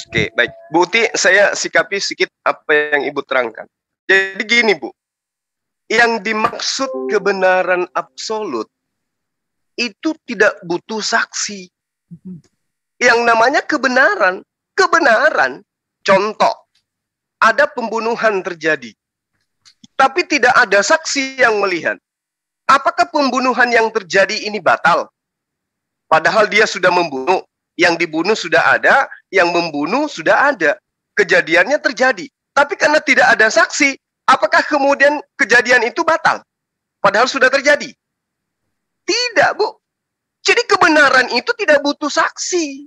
Oke, baik. Bu Uti, saya sikapi sedikit apa yang Ibu terangkan. Jadi gini Bu, yang dimaksud kebenaran absolut itu tidak butuh saksi. Yang namanya kebenaran, contoh, ada pembunuhan terjadi, tapi tidak ada saksi yang melihat. Apakah pembunuhan yang terjadi ini batal? Padahal dia sudah membunuh, yang dibunuh sudah ada, yang membunuh sudah ada. Kejadiannya terjadi, tapi karena tidak ada saksi, apakah kemudian kejadian itu batal? Padahal sudah terjadi. Tidak, Bu. Jadi kebenaran itu tidak butuh saksi.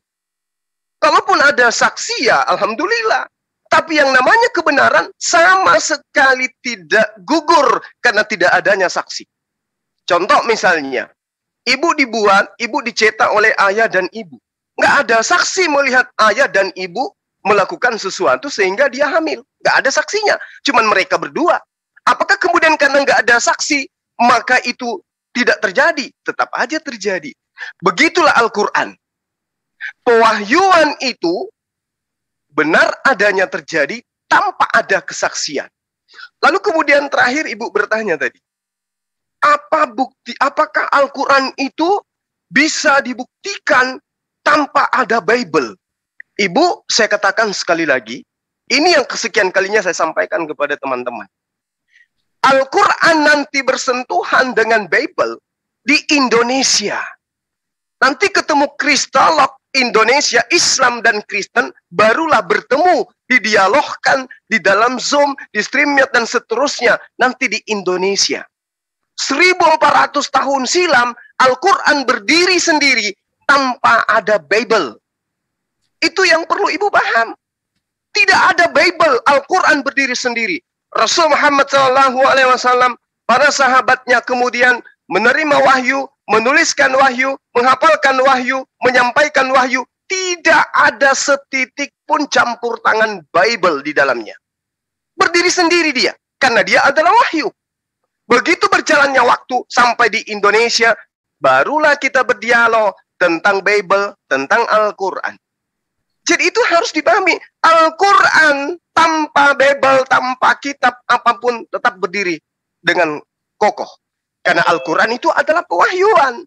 Kalaupun ada saksi ya alhamdulillah. Tapi yang namanya kebenaran sama sekali tidak gugur karena tidak adanya saksi. Contoh misalnya, ibu dicetak oleh ayah dan ibu. Nggak ada saksi melihat ayah dan ibu melakukan sesuatu sehingga dia hamil. Nggak ada saksinya. Cuman mereka berdua. Apakah kemudian karena nggak ada saksi, maka itu tidak terjadi? Tetap aja terjadi. Begitulah Al-Quran. Pewahyuan itu benar adanya terjadi tanpa ada kesaksian. Lalu kemudian terakhir Ibu bertanya tadi, apa bukti? Apakah Al-Quran itu bisa dibuktikan tanpa ada Bible? Ibu, saya katakan sekali lagi, ini yang kesekian kalinya saya sampaikan kepada teman-teman. Al-Quran nanti bersentuhan dengan Bible di Indonesia. Nanti ketemu kristalog Indonesia, Islam dan Kristen, barulah bertemu, didialogkan di dalam Zoom, di StreamYard dan seterusnya, nanti di Indonesia. 1400 tahun silam, Al-Quran berdiri sendiri tanpa ada Bible. Itu yang perlu Ibu paham. Tidak ada Bible, Al-Quran berdiri sendiri. Rasul Muhammad SAW, para sahabatnya kemudian menerima wahyu, menuliskan wahyu, menghafalkan wahyu, menyampaikan wahyu. Tidak ada setitik pun campur tangan Bible di dalamnya. Berdiri sendiri dia, karena dia adalah wahyu. Begitu berjalannya waktu sampai di Indonesia, barulah kita berdialog tentang Bible, tentang Al-Quran. Jadi itu harus dipahami. Al-Quran tanpa Bible, tanpa kitab apapun tetap berdiri dengan kokoh. Karena Al-Quran itu adalah pewahyuan.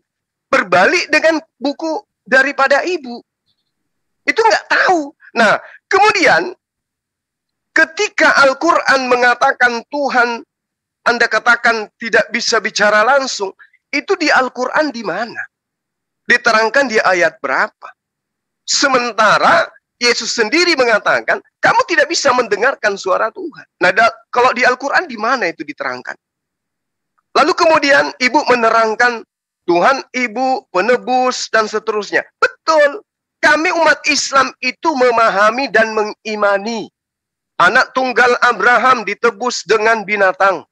Berbalik dengan buku daripada ibu. Itu nggak tahu. Nah, kemudian ketika Al-Quran mengatakan Tuhan, Anda katakan tidak bisa bicara langsung, itu di Al-Quran di mana? Diterangkan di ayat berapa? Sementara Yesus sendiri mengatakan, kamu tidak bisa mendengarkan suara Tuhan. Nah, kalau di Al-Quran di mana itu diterangkan? Lalu kemudian ibu menerangkan Tuhan, ibu, penebus, dan seterusnya. Betul. Kami umat Islam itu memahami dan mengimani anak tunggal Abraham ditebus dengan binatang.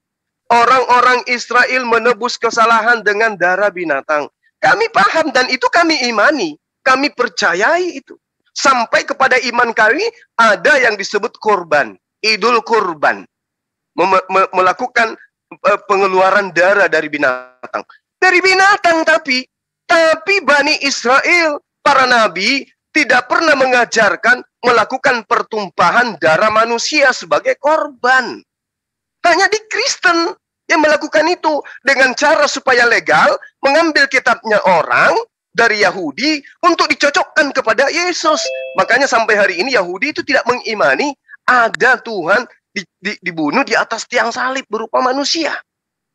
Orang-orang Israel menebus kesalahan dengan darah binatang. Kami paham dan itu kami imani. Kami percayai itu. Sampai kepada iman kami ada yang disebut korban. Idul kurban. Melakukan pengeluaran darah dari binatang. Dari binatang tapi Bani Israel, para nabi, tidak pernah mengajarkan melakukan pertumpahan darah manusia sebagai korban. Hanya di Kristen yang melakukan itu dengan cara supaya legal, mengambil kitabnya orang dari Yahudi untuk dicocokkan kepada Yesus. Makanya sampai hari ini Yahudi itu tidak mengimani ada Tuhan dibunuh di atas tiang salib berupa manusia.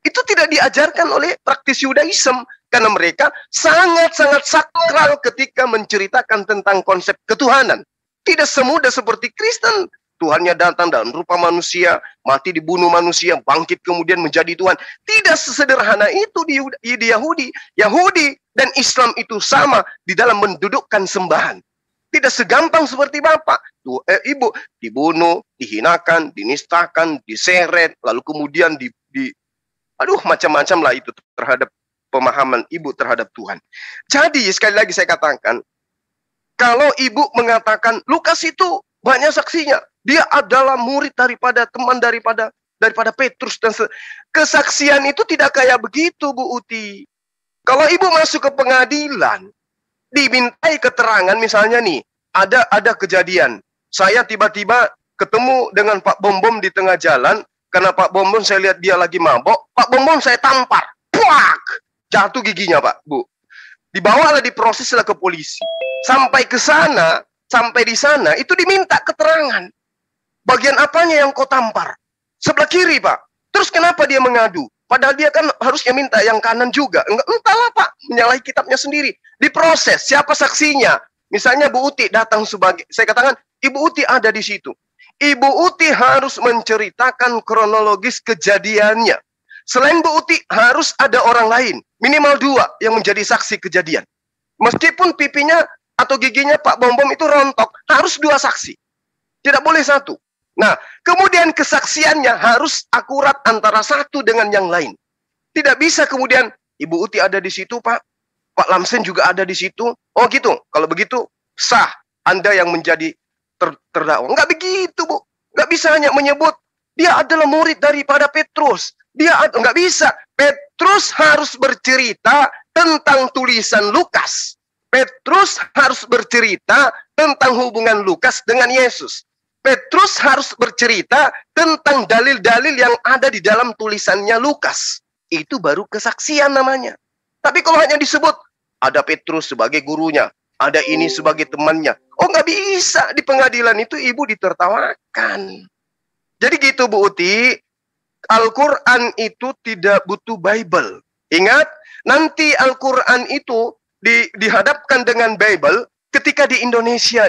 Itu tidak diajarkan oleh praktisi Yudaism karena mereka sangat-sangat sakral ketika menceritakan tentang konsep ketuhanan. Tidak semudah seperti Kristen. Tuhannya datang dalam rupa manusia, mati dibunuh manusia, bangkit kemudian menjadi Tuhan. Tidak sesederhana itu di Yahudi. Yahudi dan Islam itu sama di dalam mendudukkan sembahan. Tidak segampang seperti Bapak. Ibu dibunuh, dihinakan, dinistakan, diseret, lalu kemudian macam-macam lah itu terhadap pemahaman ibu terhadap Tuhan. Jadi sekali lagi saya katakan, kalau ibu mengatakan Lukas itu banyak saksinya, dia adalah murid daripada teman daripada Petrus dan kesaksian itu tidak kayak begitu, Bu Uti. Kalau ibu masuk ke pengadilan, dimintai keterangan misalnya nih, ada kejadian. Saya tiba-tiba ketemu dengan Pak Bombom di tengah jalan, karena Pak Bombom saya lihat dia lagi mabok, Pak Bombom saya tampar. Puak! Jatuh giginya, Pak, Bu. Dibawalah, diproseslah ke polisi. Sampai ke sana, sampai di sana, itu diminta keterangan. Bagian apanya yang kau tampar? Sebelah kiri, Pak. Terus kenapa dia mengadu? Padahal dia kan harusnya minta yang kanan juga. Entahlah, Pak. Menyalahi kitabnya sendiri. Diproses. Siapa saksinya? Misalnya Bu Uti datang sebagai, saya katakan, Ibu Uti ada di situ. Ibu Uti harus menceritakan kronologis kejadiannya. Selain Bu Uti, harus ada orang lain. Minimal 2 yang menjadi saksi kejadian. Meskipun pipinya atau giginya Pak Bombom itu rontok, harus 2 saksi. Tidak boleh 1. Nah, kemudian kesaksiannya harus akurat antara satu dengan yang lain. Tidak bisa kemudian, Ibu Uti ada di situ, Pak. Pak Lamsen juga ada di situ. Oh gitu, kalau begitu sah Anda yang menjadi terdakwa. Enggak begitu, Bu. Enggak bisa hanya menyebut dia adalah murid daripada Petrus. Enggak bisa. Petrus harus bercerita tentang tulisan Lukas. Petrus harus bercerita tentang hubungan Lukas dengan Yesus. Petrus harus bercerita tentang dalil-dalil yang ada di dalam tulisannya Lukas. Itu baru kesaksian namanya. Tapi kalau hanya disebut, ada Petrus sebagai gurunya, ada ini sebagai temannya. Oh, nggak bisa. Di pengadilan itu ibu ditertawakan. Jadi gitu, Bu Uti, Al-Quran itu tidak butuh Bible. Ingat, nanti Al-Quran itu dihadapkan dengan Bible ketika di Indonesia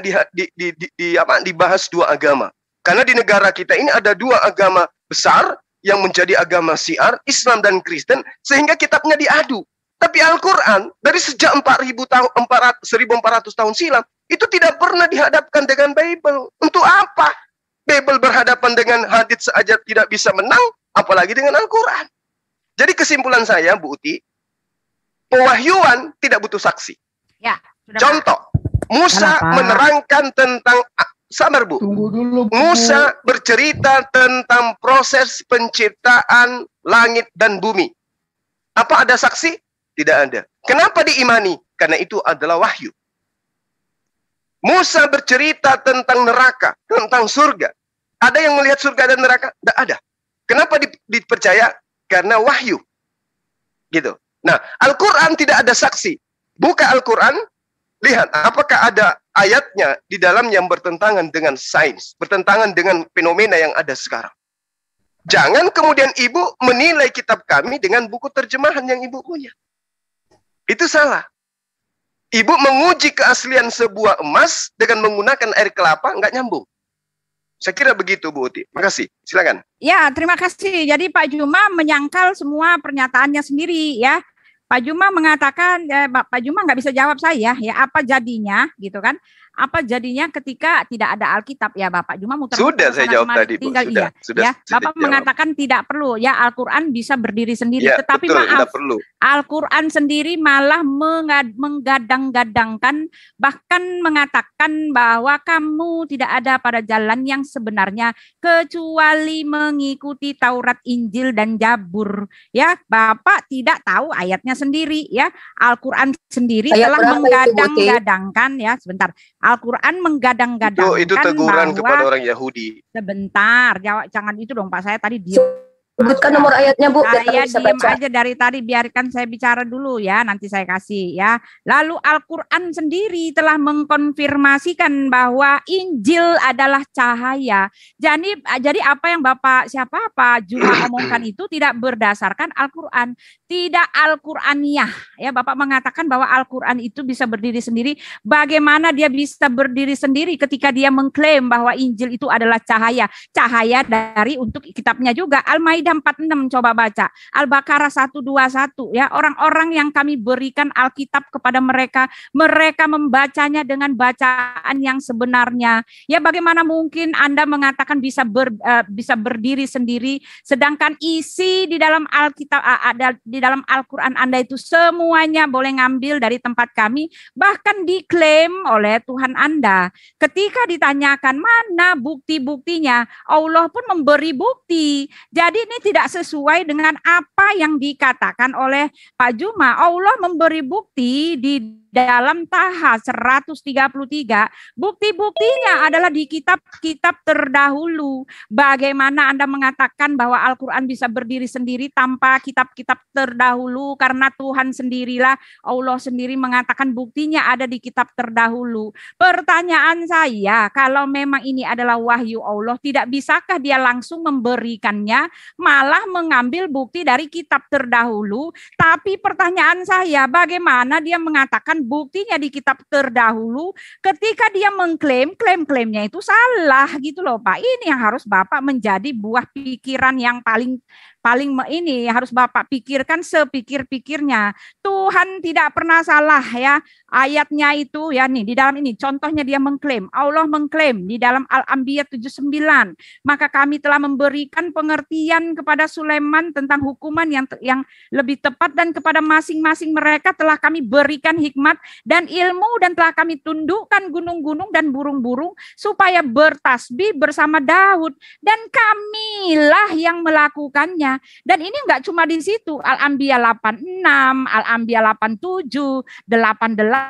dibahas 2 agama. Karena di negara kita ini ada 2 agama besar yang menjadi agama syiar, Islam dan Kristen, sehingga kitabnya diadu. Tapi Al-Quran dari sejak 1400 tahun silam itu tidak pernah dihadapkan dengan Bible. Untuk apa? Bible berhadapan dengan hadits saja tidak bisa menang, apalagi dengan Al-Quran. Jadi kesimpulan saya, Bu Uti, pewahyuan tidak butuh saksi. Ya, contoh, Musa menerangkan tentang, sabar Bu. Tunggu dulu, Bu. Musa bercerita tentang proses penciptaan langit dan bumi. Apa ada saksi? Tidak ada. Kenapa diimani? Karena itu adalah wahyu. Musa bercerita tentang neraka, tentang surga. Ada yang melihat surga dan neraka? Tidak ada. Kenapa dipercaya? Karena wahyu. Gitu. Nah, Al-Quran tidak ada saksi. Buka Al-Quran, lihat apakah ada ayatnya di dalam yang bertentangan dengan sains, bertentangan dengan fenomena yang ada sekarang. Jangan kemudian ibu menilai kitab kami dengan buku terjemahan yang ibu punya. Itu salah. Ibu menguji keaslian sebuah emas dengan menggunakan air kelapa, nggak nyambung. Saya kira begitu, Bu Uti. Makasih. Silakan. Ya, terima kasih. Jadi Pak Juma menyangkal semua pernyataannya sendiri ya. Pak Juma mengatakan, Pak Juma nggak bisa jawab saya, ya apa jadinya, gitu kan? Apa jadinya ketika tidak ada Alkitab, ya Bapak Juma muter. Sudah saya jawab tadi, Bu. Tinggal Sudah, iya, sudah, ya. sudah Bapak jawab. mengatakan tidak perlu, ya Al-Quran bisa berdiri sendiri. Ya, tetapi betul, tidak maaf, perlu. Al-Quran sendiri malah menggadang-gadangkan, bahkan mengatakan bahwa kamu tidak ada pada jalan yang sebenarnya kecuali mengikuti Taurat, Injil, dan Zabur. Ya, Bapak tidak tahu ayatnya sendiri, ya. Al-Quran sendiri Ayat telah berapa itu, Bu T? menggadang-gadangkan, ya sebentar. Al-Quran menggadang-gadangkan Itu teguran bahwa, kepada orang Yahudi. sebentar, jangan itu dong Pak, saya tadi diam. Sebutkan nomor ayatnya, Bu, biar kami Saya bisa diam baca. aja dari tadi, biarkan saya bicara dulu ya, nanti saya kasih ya. Lalu Al-Quran sendiri telah mengkonfirmasikan bahwa Injil adalah cahaya. Jadi apa yang Bapak Juma omongkan itu tidak berdasarkan Al-Quran, tidak Al-Quraniyah. Ya, Bapak mengatakan bahwa Al-Quran itu bisa berdiri sendiri. Bagaimana dia bisa berdiri sendiri ketika dia mengklaim bahwa Injil itu adalah cahaya? Cahaya dari untuk kitabnya juga. Al-Maidah 46 coba baca. Al-Baqarah 121 ya. Orang-orang yang kami berikan Alkitab kepada mereka, mereka membacanya dengan bacaan yang sebenarnya. Ya, bagaimana mungkin Anda mengatakan bisa berdiri sendiri sedangkan isi di dalam Alkitab ada di dalam Al-Qur'an Anda itu semuanya boleh ngambil dari tempat kami, bahkan diklaim oleh Tuhan Anda. Ketika ditanyakan mana bukti-buktinya, Allah pun memberi bukti. Jadi ini tidak sesuai dengan apa yang dikatakan oleh Pak Juma. Allah memberi bukti di dalam Taha 133, bukti-buktinya adalah di kitab-kitab terdahulu. Bagaimana Anda mengatakan bahwa Al-Quran bisa berdiri sendiri tanpa kitab-kitab terdahulu, karena Tuhan sendirilah, Allah sendiri mengatakan buktinya ada di kitab terdahulu. Pertanyaan saya, kalau memang ini adalah wahyu Allah, tidak bisakah dia langsung memberikannya, malah mengambil bukti dari kitab terdahulu? Tapi pertanyaan saya, bagaimana dia mengatakan buktinya di kitab terdahulu ketika dia mengklaim klaim-klaimnya itu salah gitu loh Pak. Ini yang harus Bapak menjadi buah pikiran yang paling ini harus Bapak pikirkan sepikir-pikirnya. Tuhan tidak pernah salah ya. Ayatnya itu ya nih di dalam ini contohnya dia mengklaim, Allah mengklaim di dalam Al-Anbiya 79, maka kami telah memberikan pengertian kepada Sulaiman tentang hukuman yang lebih tepat, dan kepada masing-masing mereka telah kami berikan hikmat dan ilmu, dan telah kami tundukkan gunung-gunung dan burung-burung supaya bertasbih bersama Daud, dan kamilah yang melakukannya. Dan ini enggak cuma di situ, Al-Anbiya 86, Al-Anbiya 87, 88,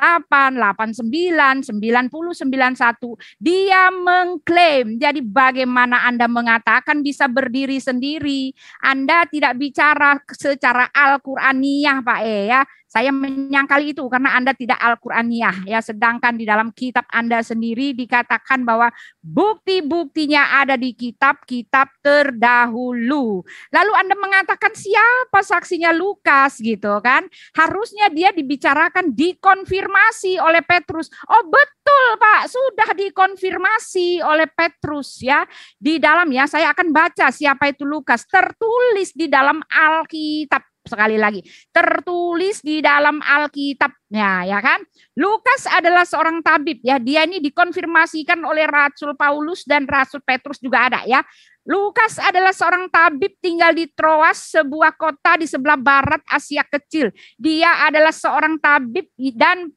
89, 90, 91. Dia mengklaim. Jadi bagaimana Anda mengatakan bisa berdiri sendiri? Anda tidak bicara secara Al-Quraniyah Pak ya. Saya menyangkali itu karena Anda tidak Al-Quraniyah ya, sedangkan di dalam kitab Anda sendiri dikatakan bahwa bukti-buktinya ada di kitab-kitab terdahulu. Lalu Anda mengatakan siapa saksinya Lukas gitu kan? Harusnya dia dibicarakan, dikonfirmasi oleh Petrus. Oh betul Pak, sudah dikonfirmasi oleh Petrus ya. Di dalam ya, saya akan baca siapa itu Lukas, tertulis di dalam Alkitab. Sekali lagi, tertulis di dalam Alkitabnya ya kan. Lukas adalah seorang tabib ya. Dia ini dikonfirmasikan oleh Rasul Paulus dan Rasul Petrus juga ada ya. Lukas adalah seorang tabib tinggal di Troas, sebuah kota di sebelah barat Asia Kecil. Dia adalah seorang tabib dan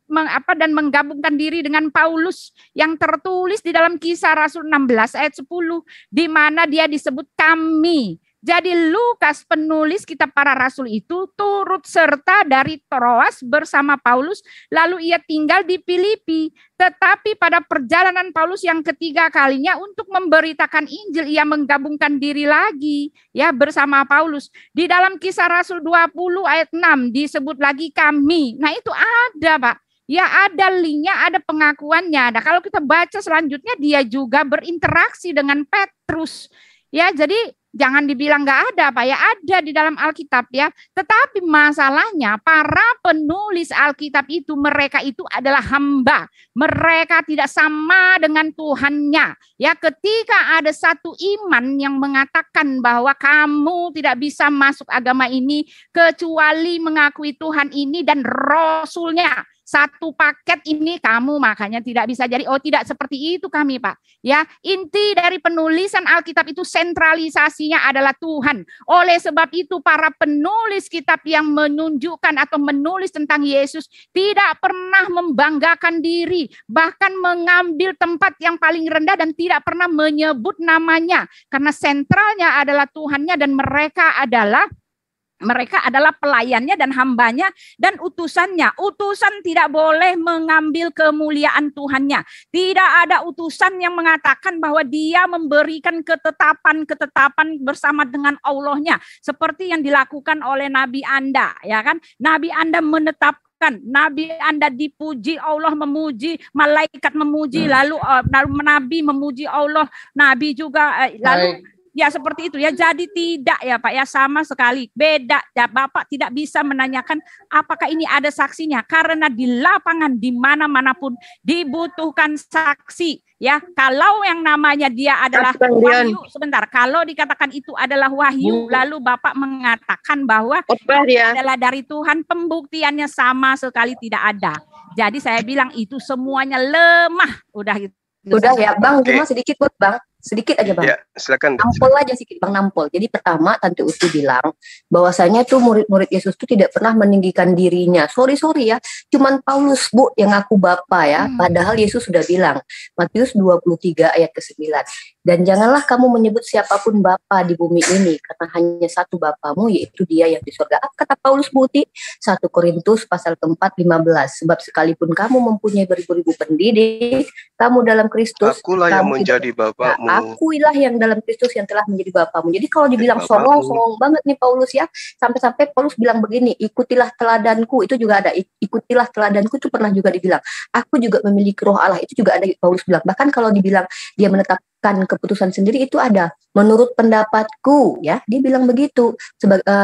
menggabungkan diri dengan Paulus yang tertulis di dalam Kisah Rasul 16 ayat 10 di mana dia disebut kami. Jadi Lukas penulis kitab para rasul itu turut serta dari Troas bersama Paulus, lalu ia tinggal di Filipi. Tetapi pada perjalanan Paulus yang ketiga kalinya untuk memberitakan Injil, ia menggabungkan diri lagi ya bersama Paulus. Di dalam Kisah Rasul 20 ayat 6 disebut lagi kami. Nah itu ada Pak. Ya ada linknya, ada pengakuannya. Nah kalau kita baca selanjutnya dia juga berinteraksi dengan Petrus. Ya, jadi Jangan dibilang nggak ada, Pak ya, ada di dalam Alkitab ya. Tetapi masalahnya para penulis Alkitab itu, mereka itu adalah hamba. Mereka tidak sama dengan Tuhannya. Ya, ketika ada satu iman yang mengatakan bahwa kamu tidak bisa masuk agama ini kecuali mengakui Tuhan ini dan Rasulnya. Satu paket ini kamu makanya tidak bisa jadi. Oh, tidak seperti itu kami, Pak. Ya, inti dari penulisan Alkitab itu sentralisasinya adalah Tuhan. Oleh sebab itu para penulis kitab yang menunjukkan atau menulis tentang Yesus tidak pernah membanggakan diri, bahkan mengambil tempat yang paling rendah dan tidak pernah menyebut namanya, karena sentralnya adalah Tuhannya dan mereka adalah pelayannya dan hambanya dan utusannya. Utusan tidak boleh mengambil kemuliaan Tuhannya. Tidak ada utusan yang mengatakan bahwa dia memberikan ketetapan bersama dengan Allahnya. Seperti yang dilakukan oleh Nabi Anda. Ya kan? Nabi Anda menetapkan, Nabi Anda dipuji, Allah memuji, malaikat memuji, lalu Nabi memuji Allah, Nabi juga lalu ya seperti itu ya. Jadi tidak ya Pak ya, sama sekali beda ya. Bapak tidak bisa menanyakan apakah ini ada saksinya, karena di lapangan di mana-manapun dibutuhkan saksi ya. Kalau yang namanya dia adalah wahyu, sebentar, kalau dikatakan itu adalah wahyu lalu Bapak mengatakan bahwa adalah dari Tuhan, pembuktiannya sama sekali tidak ada. Jadi saya bilang itu semuanya lemah. Udah gitu. Udah ya Bang, cuma sedikit buat Bang. Sedikit aja Bang. Ya, silakan. Nampol aja sedikit Bang, nampol. Jadi pertama Tante Uti bilang bahwasanya tuh murid-murid Yesus tuh tidak pernah meninggikan dirinya. Sorry ya, cuman Paulus Bu yang ngaku Bapa ya. Padahal Yesus sudah bilang Matius 23 ayat ke-9. Dan janganlah kamu menyebut siapapun Bapa di bumi ini, karena hanya satu Bapamu, yaitu Dia yang di surga. Apa kata Paulus Bu Uti? 1 Korintus pasal 4:15. Sebab sekalipun kamu mempunyai beribu-ribu pendidik, kamu dalam Kristus, akulah yang menjadi Bapamu. Akuilah yang dalam Kristus yang telah menjadi Bapamu. Jadi kalau dibilang songong banget nih Paulus ya, sampai-sampai Paulus bilang begini, ikutilah teladanku, itu juga ada, ikutilah teladanku itu pernah juga dibilang. Aku juga memiliki roh Allah, itu juga ada Paulus bilang. Bahkan kalau dibilang dia menetapkan keputusan sendiri itu ada, menurut pendapatku ya, dia bilang begitu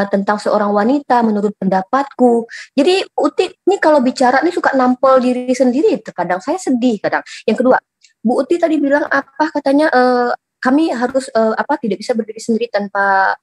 tentang seorang wanita, menurut pendapatku. Jadi Uti ini kalau bicara ini suka nampol diri sendiri, terkadang saya sedih kadang. Yang kedua, Bu Uti tadi bilang apa katanya kami harus tidak bisa berdiri sendiri tanpa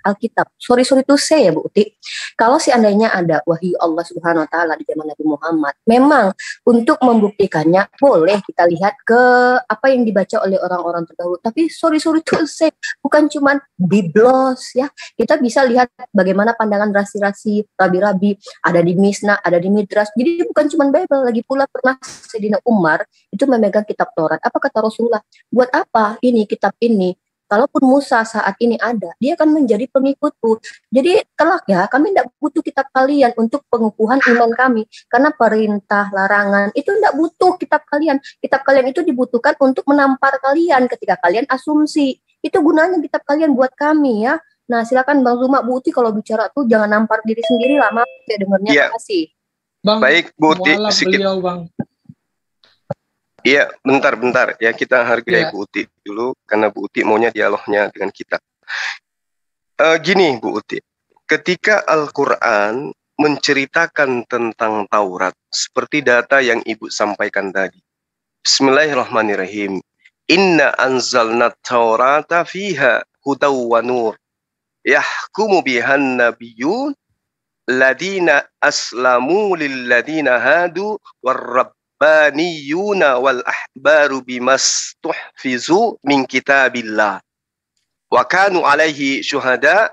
Alkitab. Sorry to say ya Bu Uti. Kalau seandainya ada wahyu Allah Subhanahu wa taala di zaman Nabi Muhammad, memang untuk membuktikannya boleh kita lihat ke apa yang dibaca oleh orang-orang terdahulu. Tapi sorry to say, bukan cuman biblos ya. Kita bisa lihat bagaimana pandangan rasi-rasi, rabi-rabi, ada di Misna, ada di Midrash. Jadi bukan cuman Bible, lagi pula pernah Sayyidina Umar itu memegang kitab Taurat. Apa kata Rasulullah? Buat apa ini kitab ini? Kalaupun Musa saat ini ada, dia akan menjadi pengikutku. Jadi kelak ya, kami tidak butuh kitab kalian untuk pengukuhan iman kami. Karena perintah, larangan, itu tidak butuh kitab kalian. Kitab kalian itu dibutuhkan untuk menampar kalian ketika kalian asumsi. Itu gunanya kitab kalian buat kami ya. Nah silakan Bang Zuma, Bu Uti kalau bicara tuh jangan nampar diri sendiri lah. Maaf ya dengarnya, terima kasih. Bang, baik Bu Uti, beliau Bang. Iya, bentar. Ya, kita hargai Bu Uti dulu, karena Bu Uti maunya dialognya dengan kita. Gini Bu Uti, ketika Al-Quran menceritakan tentang Taurat, seperti data yang Ibu sampaikan tadi. Bismillahirrahmanirrahim. Inna anzalna taurata fiha hudaw wa nur. Yahkumu bihan nabiyun ladina aslamu lilladina hadu warrab baniyuna wal ahbaru bimastuhfizu min kitabillah wa kanu alaihi syuhada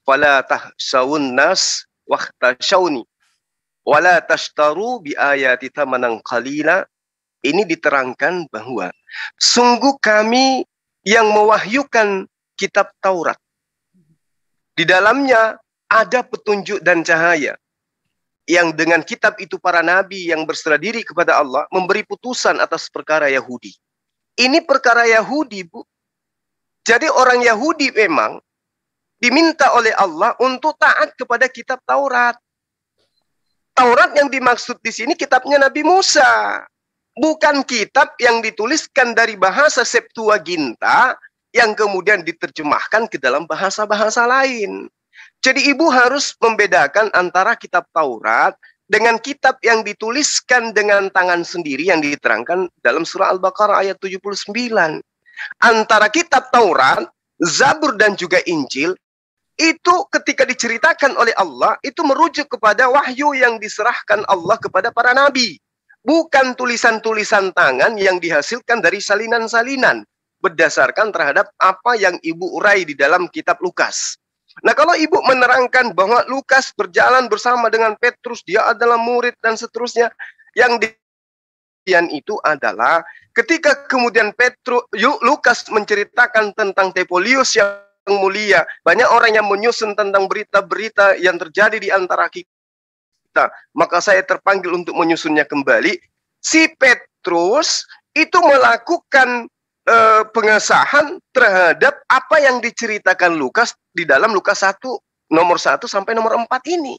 fala tahsawun nas wahtashawni wala tashtaru bi ayati thamanan qalila. Ini diterangkan bahwa sungguh kami yang mewahyukan kitab Taurat, di dalamnya ada petunjuk dan cahaya, yang dengan kitab itu para nabi yang berserah diri kepada Allah memberi putusan atas perkara Yahudi. Ini perkara Yahudi, Bu. Jadi orang Yahudi memang diminta oleh Allah untuk taat kepada kitab Taurat. Taurat yang dimaksud di sini kitabnya Nabi Musa. Bukan kitab yang dituliskan dari bahasa Septuaginta yang kemudian diterjemahkan ke dalam bahasa-bahasa lain. Jadi ibu harus membedakan antara kitab Taurat dengan kitab yang dituliskan dengan tangan sendiri yang diterangkan dalam surah Al-Baqarah ayat 79. Antara kitab Taurat, Zabur dan juga Injil, itu ketika diceritakan oleh Allah, itu merujuk kepada wahyu yang diserahkan Allah kepada para nabi. Bukan tulisan-tulisan tangan yang dihasilkan dari salinan-salinan berdasarkan terhadap apa yang ibu urai di dalam kitab Lukas. Nah, kalau ibu menerangkan bahwa Lukas berjalan bersama dengan Petrus, dia adalah murid dan seterusnya, yang itu adalah ketika kemudian Lukas menceritakan tentang Tepolius yang mulia, banyak orang yang menyusun tentang berita-berita yang terjadi di antara kita, maka saya terpanggil untuk menyusunnya kembali. Si Petrus itu melakukan pengesahan terhadap apa yang diceritakan Lukas di dalam Lukas 1 nomor 1 sampai nomor 4 ini.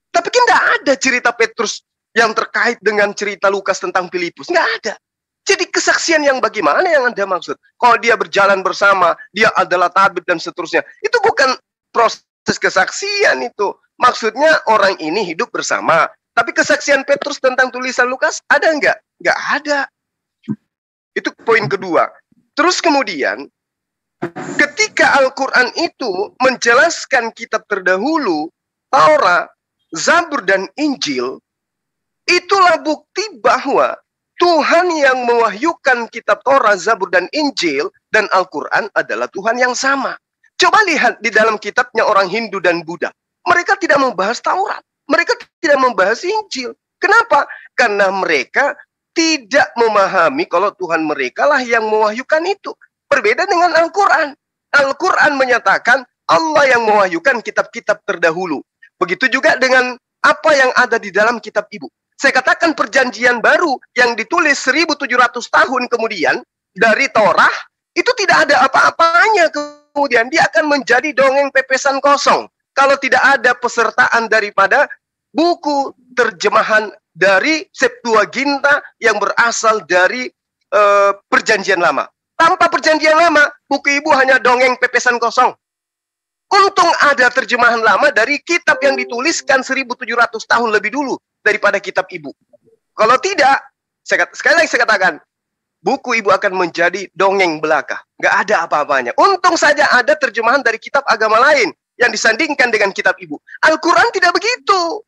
Tapi kan nggak ada cerita Petrus yang terkait dengan cerita Lukas tentang Filipus, nggak ada. Jadi kesaksian yang bagaimana yang Anda maksud? Kalau dia berjalan bersama, dia adalah tabib dan seterusnya, itu bukan proses kesaksian itu. Maksudnya orang ini hidup bersama. Tapi kesaksian Petrus tentang tulisan Lukas ada nggak? Nggak ada. Itu poin kedua. Terus kemudian, ketika Al-Quran itu menjelaskan kitab terdahulu, Taurat, Zabur, dan Injil, itulah bukti bahwa Tuhan yang mewahyukan kitab Taurat, Zabur, dan Injil, dan Al-Quran adalah Tuhan yang sama. Coba lihat di dalam kitabnya orang Hindu dan Buddha. Mereka tidak membahas Taurat. Mereka tidak membahas Injil. Kenapa? Karena mereka tidak memahami kalau Tuhan mereka lah yang mewahyukan itu. Berbeda dengan Al-Quran. Al-Quran menyatakan Allah yang mewahyukan kitab-kitab terdahulu. Begitu juga dengan apa yang ada di dalam kitab ibu. Saya katakan perjanjian baru yang ditulis 1700 tahun kemudian dari Torah, itu tidak ada apa-apanya. Kemudian dia akan menjadi dongeng pepesan kosong. Kalau tidak ada pesertaan daripada buku terjemahan dari Septuaginta yang berasal dari perjanjian lama. Tanpa perjanjian lama, buku ibu hanya dongeng pepesan kosong. Untung ada terjemahan lama dari kitab yang dituliskan 1700 tahun lebih dulu daripada kitab ibu. Kalau tidak, sekali lagi saya katakan, buku ibu akan menjadi dongeng belaka. Nggak ada apa-apanya. Untung saja ada terjemahan dari kitab agama lain yang disandingkan dengan kitab ibu. Al-Quran tidak begitu.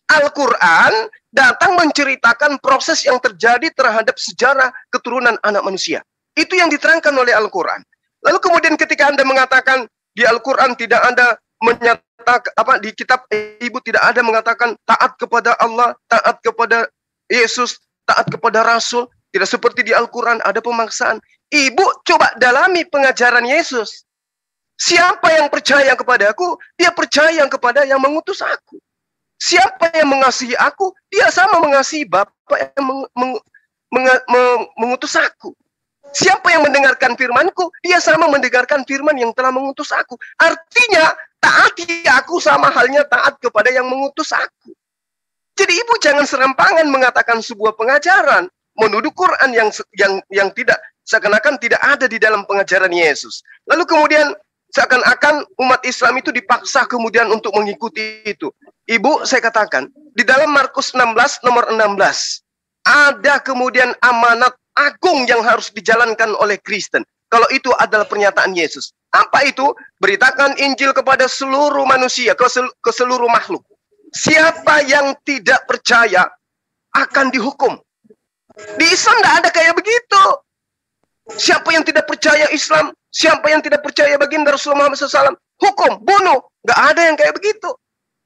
Al-Quran datang menceritakan proses yang terjadi terhadap sejarah keturunan anak manusia. Itu yang diterangkan oleh Al-Quran. Lalu kemudian ketika Anda mengatakan di Al-Quran tidak ada menyatakan, di kitab ibu tidak ada mengatakan taat kepada Allah, taat kepada Yesus, taat kepada Rasul. Tidak seperti di Al-Quran ada pemaksaan. Ibu coba dalami pengajaran Yesus. Siapa yang percaya kepada aku, dia percaya kepada yang mengutus aku. Siapa yang mengasihi aku, dia sama mengasihi Bapa yang mengutus aku. Siapa yang mendengarkan firmanku, dia sama mendengarkan firman yang telah mengutus aku. Artinya, taati aku sama halnya taat kepada yang mengutus aku. Jadi ibu jangan serampangan mengatakan sebuah pengajaran, menuduh Quran yang tidak, seakan-akan tidak ada di dalam pengajaran Yesus. Lalu kemudian seakan-akan umat Islam itu dipaksa kemudian untuk mengikuti itu. Ibu, saya katakan, di dalam Markus 16 nomor 16, ada kemudian amanat agung yang harus dijalankan oleh Kristen. Kalau itu adalah pernyataan Yesus. Apa itu? Beritakan Injil kepada seluruh manusia, ke seluruh makhluk. Siapa yang tidak percaya akan dihukum. Di Islam tidak ada kayak begitu. Siapa yang tidak percaya Islam, siapa yang tidak percaya baginda Rasulullah SAW, hukum, bunuh. Nggak ada yang kayak begitu.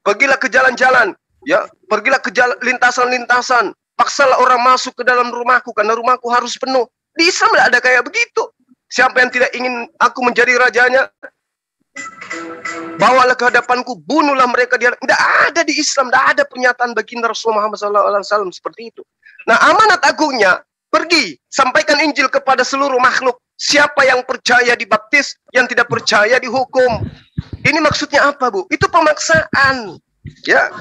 Pergilah ke jalan-jalan, ya, pergilah ke lintasan-lintasan, paksalah orang masuk ke dalam rumahku karena rumahku harus penuh. Di Islam tidak ada kayak begitu. Siapa yang tidak ingin aku menjadi rajanya, bawalah ke hadapanku, bunuhlah mereka. Tidak ada di Islam, tidak ada pernyataan baginda Rasulullah SAW seperti itu. Nah, amanat agungnya, pergi, sampaikan Injil kepada seluruh makhluk. Siapa yang percaya dibaptis, yang tidak percaya dihukum. Ini maksudnya apa, Bu? Itu pemaksaan. Ya.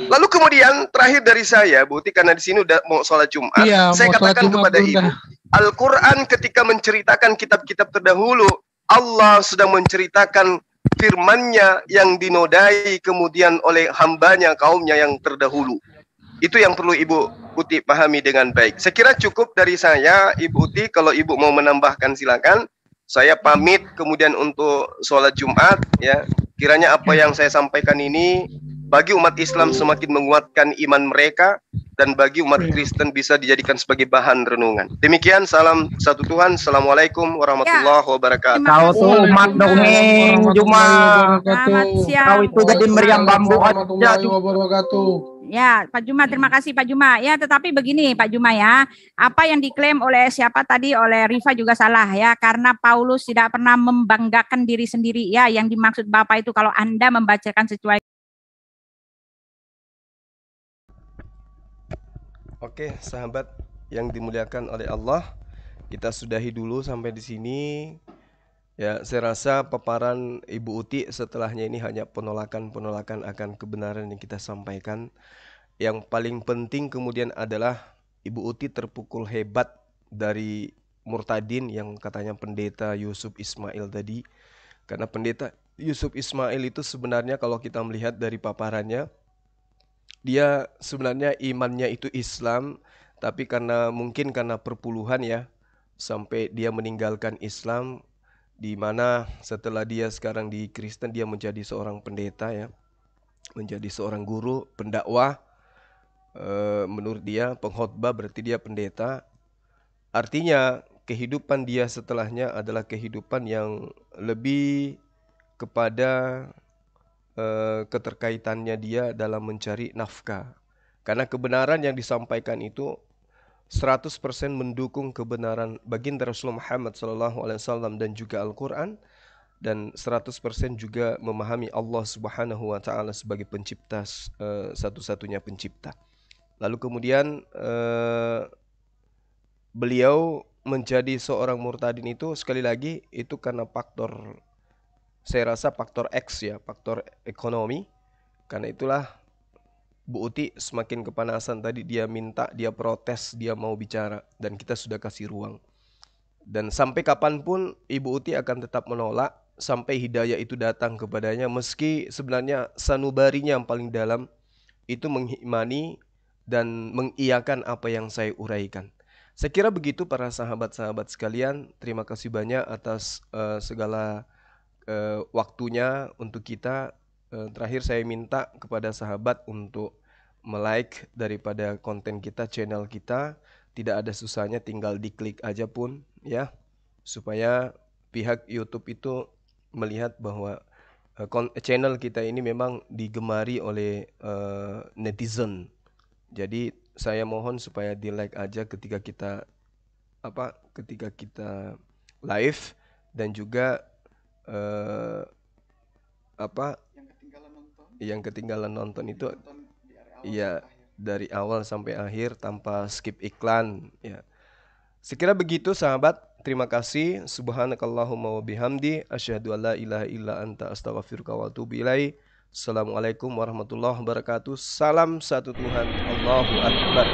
Lalu kemudian terakhir dari saya, Bu, karena di sini udah mau sholat Jumat, saya katakan kepada Ibu, Al-Quran ketika menceritakan kitab-kitab terdahulu, Allah sedang menceritakan firman-Nya yang dinodai kemudian oleh hambanya, kaumnya yang terdahulu. Itu yang perlu Ibu Uti pahami dengan baik. Saya kira cukup dari saya, Ibu Uti. Kalau Ibu mau menambahkan silakan. Saya pamit kemudian untuk sholat Jumat. Ya, kiranya apa yang saya sampaikan ini bagi umat Islam semakin menguatkan iman mereka dan bagi umat Kristen bisa dijadikan sebagai bahan renungan. Demikian, salam satu Tuhan. Assalamualaikum warahmatullahi wabarakatuh. Terima Kau tuh umat dongeng Juma. Selamat siang. Kau itu jadi meriam bambu aja. Warahmatullahi wabarakatuh. Ya, Pak Juma, terima kasih Pak Juma. Ya, tetapi begini Pak Juma ya, apa yang diklaim oleh siapa tadi, oleh Rifa juga salah ya, karena Paulus tidak pernah membanggakan diri sendiri ya. Yang dimaksud Bapak itu kalau Anda membacakan sesuai. Oke, sahabat yang dimuliakan oleh Allah, kita sudahi dulu sampai di sini. Ya, saya rasa paparan Ibu Uti setelahnya ini hanya penolakan-penolakan akan kebenaran yang kita sampaikan. Yang paling penting kemudian adalah Ibu Uti terpukul hebat dari murtadin yang katanya pendeta Yusuf Ismail tadi. Karena pendeta Yusuf Ismail itu sebenarnya kalau kita melihat dari paparannya, dia sebenarnya imannya itu Islam, tapi mungkin karena perpuluhan ya, sampai dia meninggalkan Islam, di mana setelah dia sekarang di Kristen dia menjadi seorang pendeta ya, menjadi seorang guru, pendakwah. Menurut dia pengkhotbah berarti dia pendeta. Artinya kehidupan dia setelahnya adalah kehidupan yang lebih kepada keterkaitannya dia dalam mencari nafkah. Karena kebenaran yang disampaikan itu 100% mendukung kebenaran baginda Rasulullah Muhammad SAW dan juga Al-Quran, dan 100% juga memahami Allah Subhanahu wa Ta'ala sebagai pencipta, satu-satunya pencipta. Lalu kemudian beliau menjadi seorang murtadin itu sekali lagi itu karena faktor, saya rasa faktor X ya, faktor ekonomi. Karena itulah Bu Uti semakin kepanasan tadi, dia minta, dia protes, dia mau bicara, dan kita sudah kasih ruang. Dan sampai kapanpun Ibu Uti akan tetap menolak sampai hidayah itu datang kepadanya, meski sebenarnya sanubarinya yang paling dalam itu mengimani dan mengiyakan apa yang saya uraikan. Saya kira begitu para sahabat-sahabat sekalian. Terima kasih banyak atas segala waktunya untuk kita. Terakhir saya minta kepada sahabat untuk like daripada konten kita, channel kita. Tidak ada susahnya, tinggal diklik aja pun ya, supaya pihak YouTube itu melihat bahwa channel kita ini memang digemari oleh netizen. Jadi saya mohon supaya di like aja ketika kita live, dan juga yang ketinggalan nonton itu ya dari awal sampai akhir tanpa skip iklan ya. Sekira begitu sahabat, terima kasih. Subhanakallahumma wa bihamdi asyhadu an la ilaha illa anta astaghfiruka wa atubu ilaik. Assalamualaikum warahmatullahi wabarakatuh. Salam satu Tuhan. Allahu akbar.